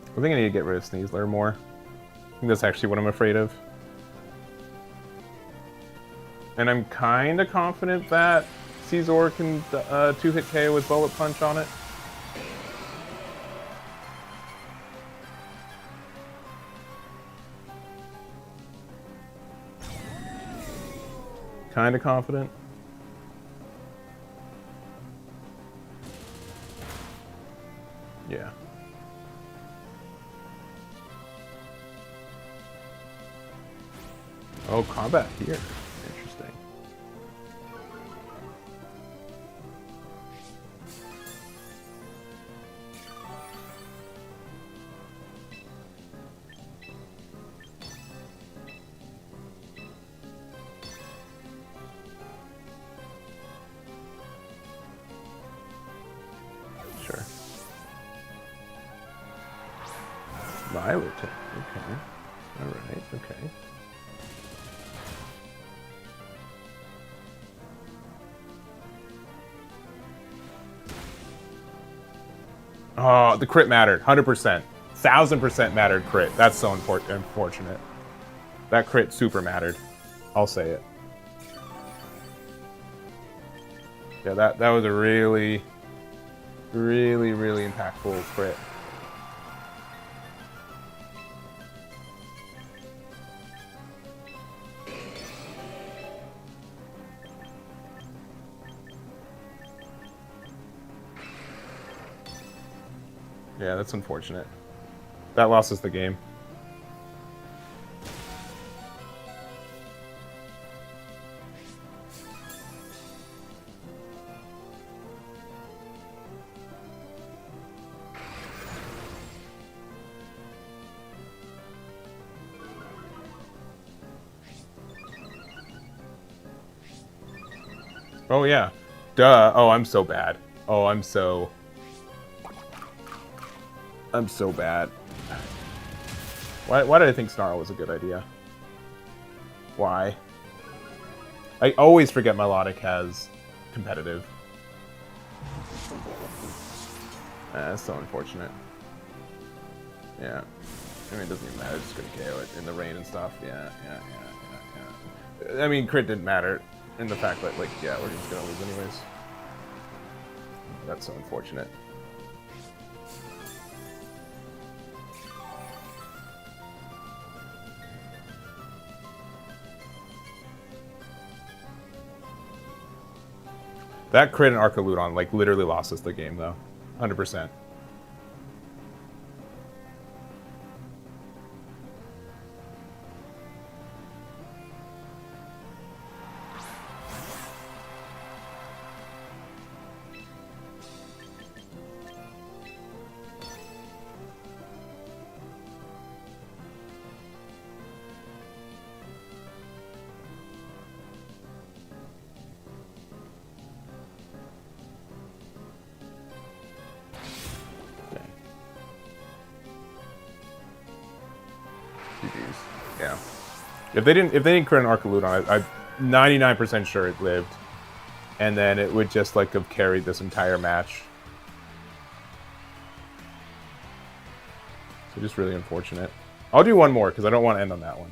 I think I need to get rid of Sneasler more. I think that's actually what I'm afraid of. And I'm kind of confident that Caesar can 2-hit KO with Bullet Punch on it. Kind of confident. Yeah. Oh, combat here. Interesting. Sure. Violet. Okay. All right. Okay. Oh, the crit mattered. 100%. 1000% mattered crit. That's so unfortunate. That crit super mattered. I'll say it. Yeah, that was a really, really, really impactful crit. Yeah, that's unfortunate. That lost us the game. Oh, yeah. Duh. Oh, I'm so bad. Oh, I'm so bad. Why did I think Snarl was a good idea? Why? I always forget Melodic has competitive. That's so unfortunate. Yeah. I mean, it doesn't even matter. It's just gonna KO it in the rain and stuff. Yeah. I mean, crit didn't matter in the fact that, like, yeah, we're just gonna lose anyways. That's so unfortunate. That crit and Archaludon, like, literally lost us the game, though. 100%. Yeah. If they didn't crit an Archaludon, I'm 99% sure it lived. And then it would just, like, have carried this entire match. So just really unfortunate. I'll do one more, because I don't want to end on that one.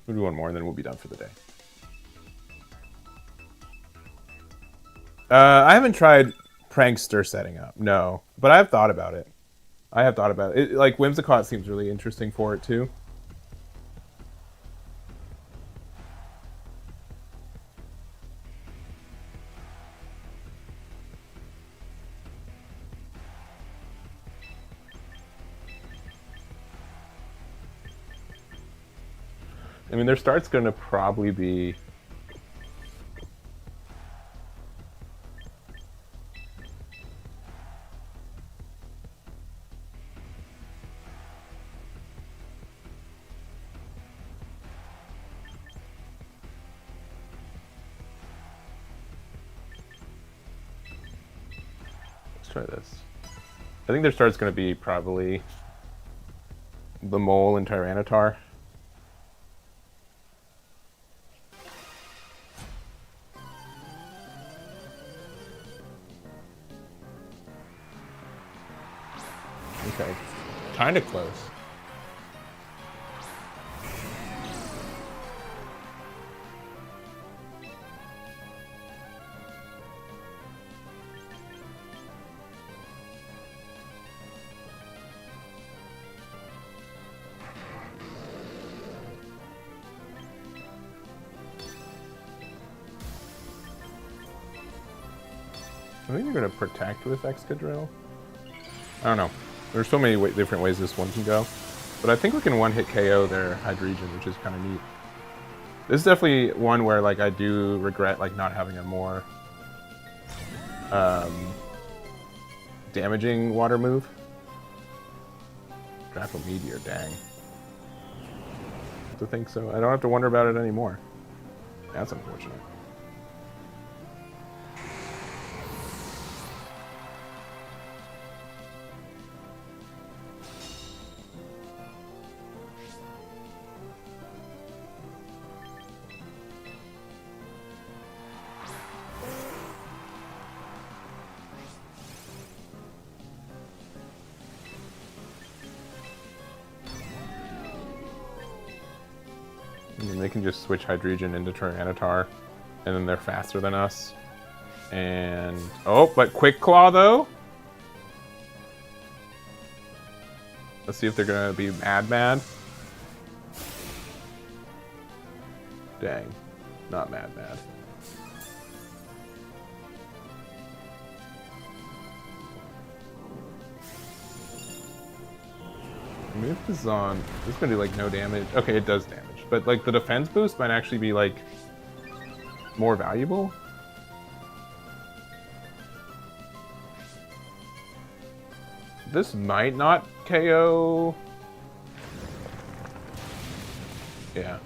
We'll do one more, and then we'll be done for the day. I haven't tried Prankster setting up. No. But I've thought about it. I have thought about it. Like, Whimsicott seems really interesting for it, too. I mean, their start's going to probably be... Let's try this. I think their start's going to be probably the Mole and Tyranitar. Okay, kind of close. I think you're going to protect with Excadrill. I don't know. There's so many different ways this one can go. But I think we can one-hit KO their Hydreigon, which is kind of neat. This is definitely one where like I do regret like not having a more damaging water move. Draco Meteor, dang. To think so. I don't have to wonder about it anymore. That's unfortunate. And they can just switch Hydreigon into Tyranitar, and then they're faster than us. And oh, but Quick Claw though. Let's see if they're gonna be mad. Dang, not mad. I mean, if this is on, this is gonna do like no damage. Okay, it does damage. But like the defense boost might actually be like more valuable. This might not KO. Yeah.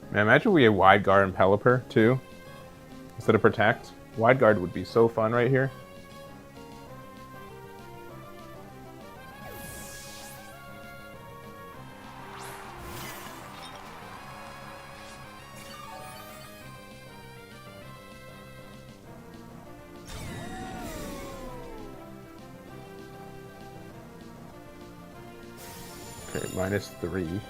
Man, imagine we had Wide Guard and Pelipper, too. Instead of Protect. Wide Guard would be so fun right here. Okay, -3.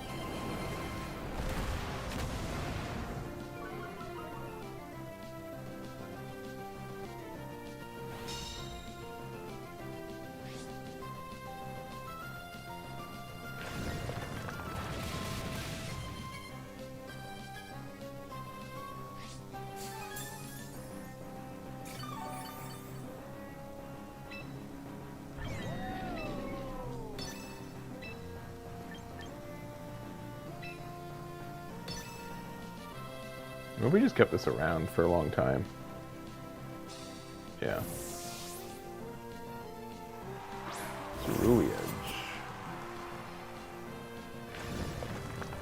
Well, we just kept this around for a long time. Yeah. Cerulean.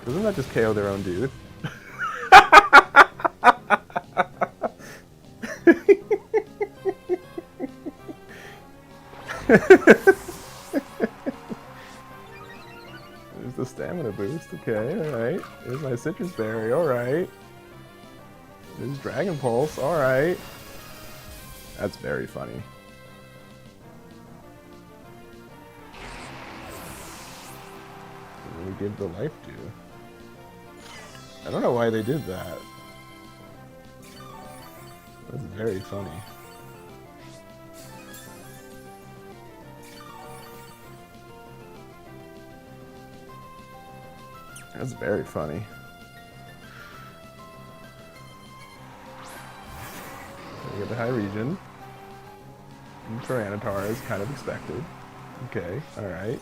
Doesn't that just KO their own dude? There's the stamina boost. Okay, alright. There's my Citrus Berry. Alright. There's Dragon Pulse, alright. That's very funny. What do we give the life to? I don't know why they did that. That's very funny. That's very funny. We get the high region. And Tyranitar is kind of expected. Okay, alright.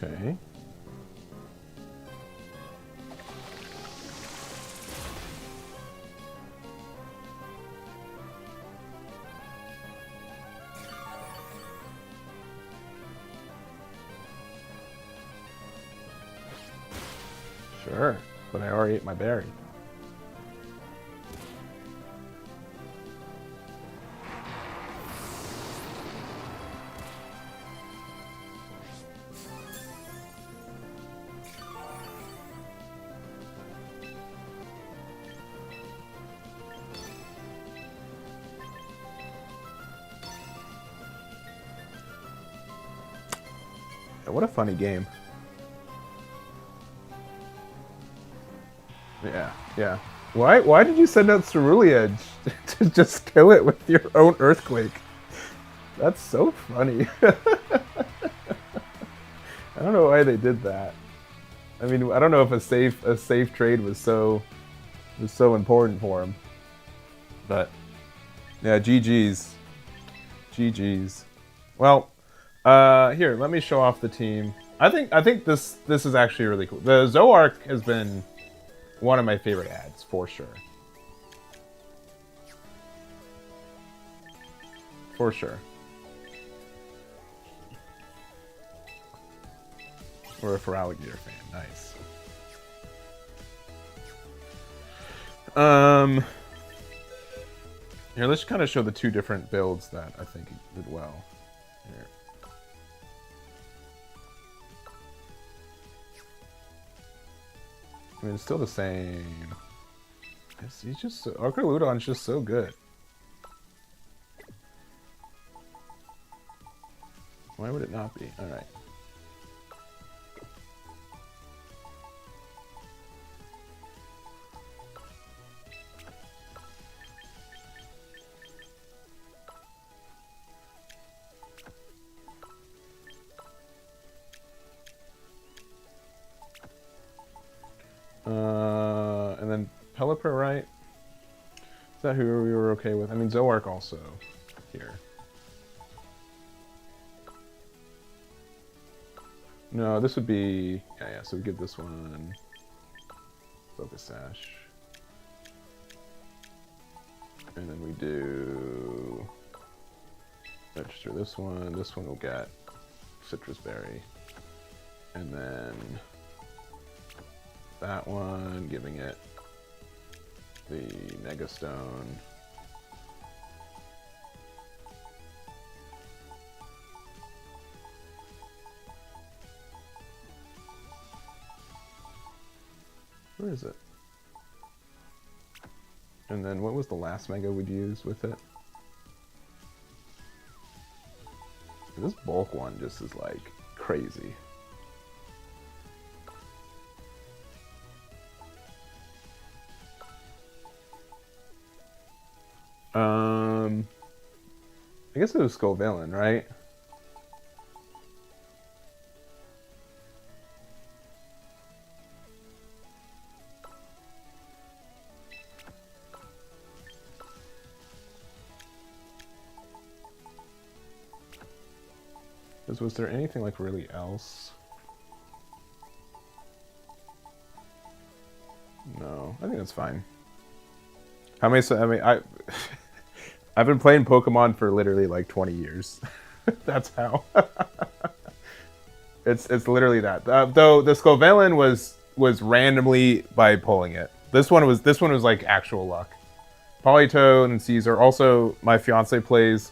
Okay. Sure. But I already ate my berry. What a funny game. Yeah. Why did you send out Cerulean to just kill it with your own Earthquake? That's so funny. I don't know why they did that. I mean, I don't know if a safe trade was so important for him. But yeah, GG's. GG's. Well, here, let me show off the team. I think this is actually really cool. The Zooark has been one of my favorite ads, for sure. For sure. We're a Feraligatr fan. Nice. Here, let's kind of show the two different builds that I think did well. Here. I mean, it's still the same. He's just Archaludon's just so good. Why would it not be? All right. And then Pelipper, right? Is that who we were okay with? I mean, Zooark also here. No, this would be... Yeah, so we give this one... Focus Sash. And then we do... Register this one. This one will get Citrus Berry. And then... that one, giving it the Mega Stone. Where is it? And then what was the last Mega we'd use with it? This bulk one just is like crazy. I guess it was Skullvillain, right? Was there anything like really else? No, I think that's fine. How many? I mean, I've been playing Pokemon for literally like 20 years. That's how. It's literally that. Though the Skullvillain was randomly by pulling it. This one was like actual luck. Politoed and Caesar. Also, my fiance plays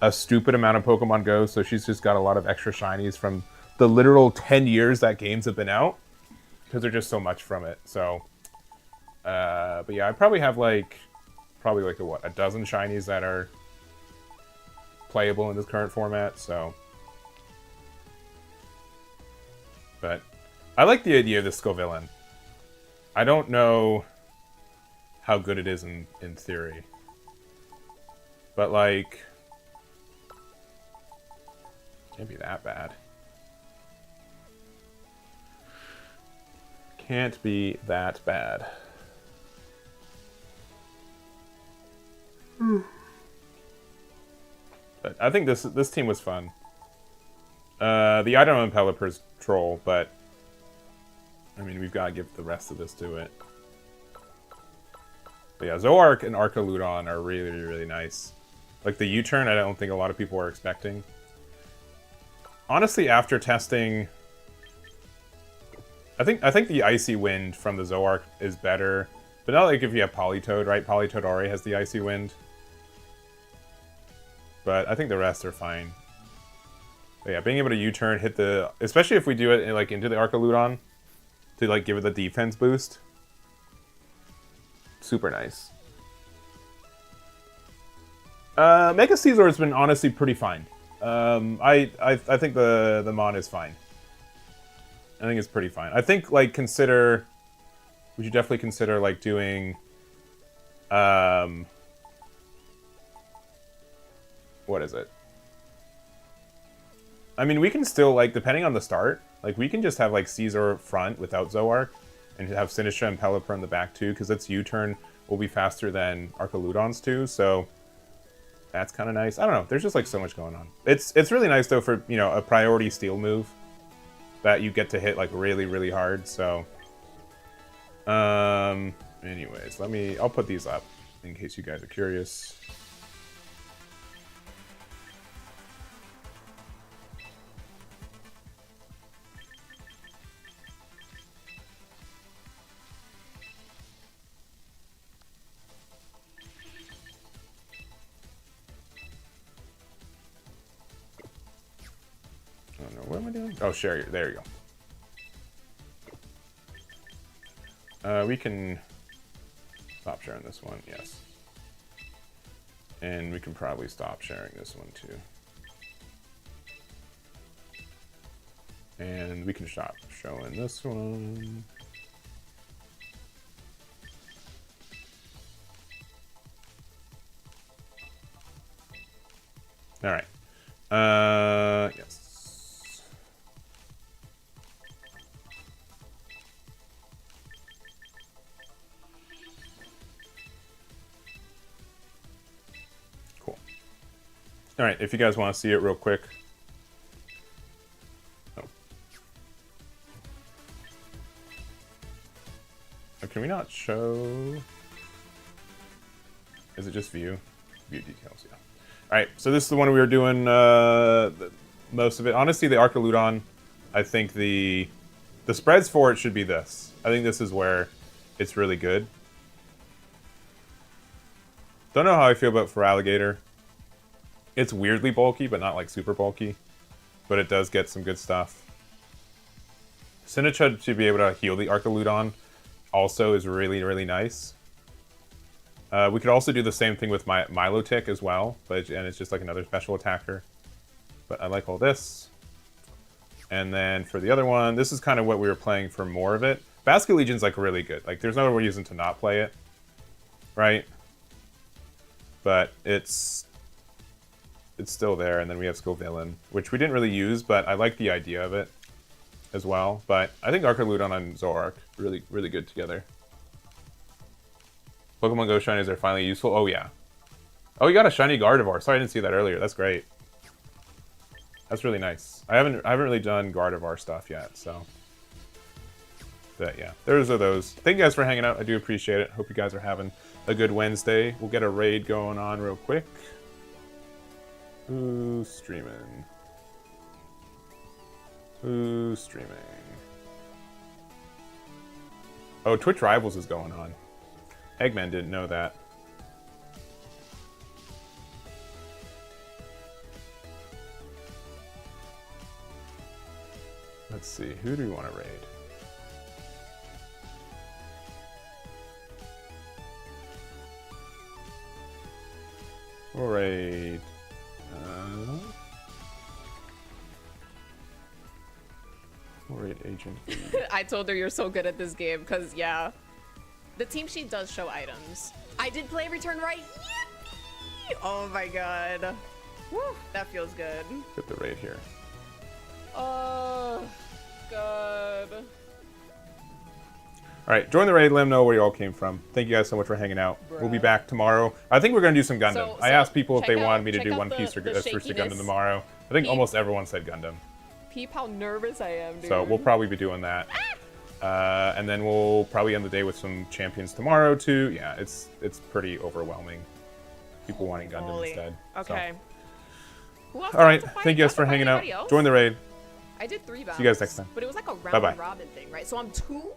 a stupid amount of Pokemon Go, so she's just got a lot of extra shinies from the literal 10 years that games have been out, because there's just so much from it. So, but yeah, I probably have like a dozen shinies that are playable in this current format. So, but I like the idea of this Skullvillain. I don't know how good it is in theory, but like, can't be that bad. Can't be that bad. But I think this team was fun. The item on Pelipper's troll, but I mean, we've got to give the rest of this to it. But yeah, Zooark and Archaludon are really, really nice. Like the U-turn, I don't think a lot of people are expecting. Honestly, after testing I think the Icy Wind from the Zooark is better. But not like if you have Politoed, right? Politoed already has the Icy Wind. But I think the rest are fine. But yeah, being able to U-turn, hit the... Especially if we do it like into the Archaludon, to like give it the defense boost. Super nice. Mega Caesar's been honestly pretty fine. I think the Mon is fine. I think it's pretty fine. I think like we should definitely consider like doing what is it? I mean, we can still like, depending on the start, like we can just have like Caesar front without Zooark and have Sinistra and Pelipper in the back too, because its U-turn will be faster than Archaludon's too, so that's kind of nice. I don't know. There's just like so much going on. It's really nice though for, you know, a priority steal move that you get to hit like really, really hard. So, anyways, I'll put these up in case you guys are curious. What am I doing? Oh, share. There you go. We can stop sharing this one. Yes. And we can probably stop sharing this one too. And we can stop showing this one. All right. Yes. All right, if you guys want to see it real quick. Oh. Oh, can we not show? Is it just view? View details, yeah. All right, so this is the one we were doing most of it. Honestly, the Archaludon, I think the spreads for it should be this. I think this is where it's really good. Don't know how I feel about Feraligatr. It's weirdly bulky, but not like super bulky. But it does get some good stuff. Sinistcha to be able to heal the Archaludon also is really, really nice. We could also do the same thing with my Milotic as well, and it's just like another special attacker. But I like all this. And then for the other one, this is kind of what we were playing for more of it. Basket Legion's like really good. Like there's no reason to not play it, right? But it's still there, and then we have Scovillain, which we didn't really use, but I like the idea of it as well. But I think Archaludon and Zooark really, really good together. Pokemon Go Shinies are finally useful. Oh yeah. Oh, you got a shiny Gardevoir. Sorry, I didn't see that earlier. That's great. That's really nice. I haven't really done Gardevoir stuff yet, so. But yeah, those are those. Thank you guys for hanging out. I do appreciate it. Hope you guys are having a good Wednesday. We'll get a raid going on real quick. Who's streaming? Who's streaming? Oh, Twitch Rivals is going on. Eggman didn't know that. Let's see, who do we want to raid? We'll raid... we'll raid Agent V.
I told her you're so good at this game, because, yeah. The team sheet does show items. I did play Return Right. Yippee! Oh my god. Woo, that feels good.
Get the raid here.
Oh, god.
Alright, join the raid, let them know where you all came from. Thank you guys so much for hanging out. Bruh. We'll be back tomorrow. I think we're going to do some Gundam. I asked people if they wanted me to do One Piece or First Gundam tomorrow. I think almost everyone said Gundam.
Peep how nervous I am, dude.
So we'll probably be doing that. And then we'll probably end the day with some champions tomorrow too. Yeah, it's pretty overwhelming. People wanting Gundam instead.
Okay.
So. Alright, thank you guys for hanging out. Join the raid.
I did 3 rounds.
See you guys next time.
But it was like a round
Bye-bye.
robin thing, right? So I'm 2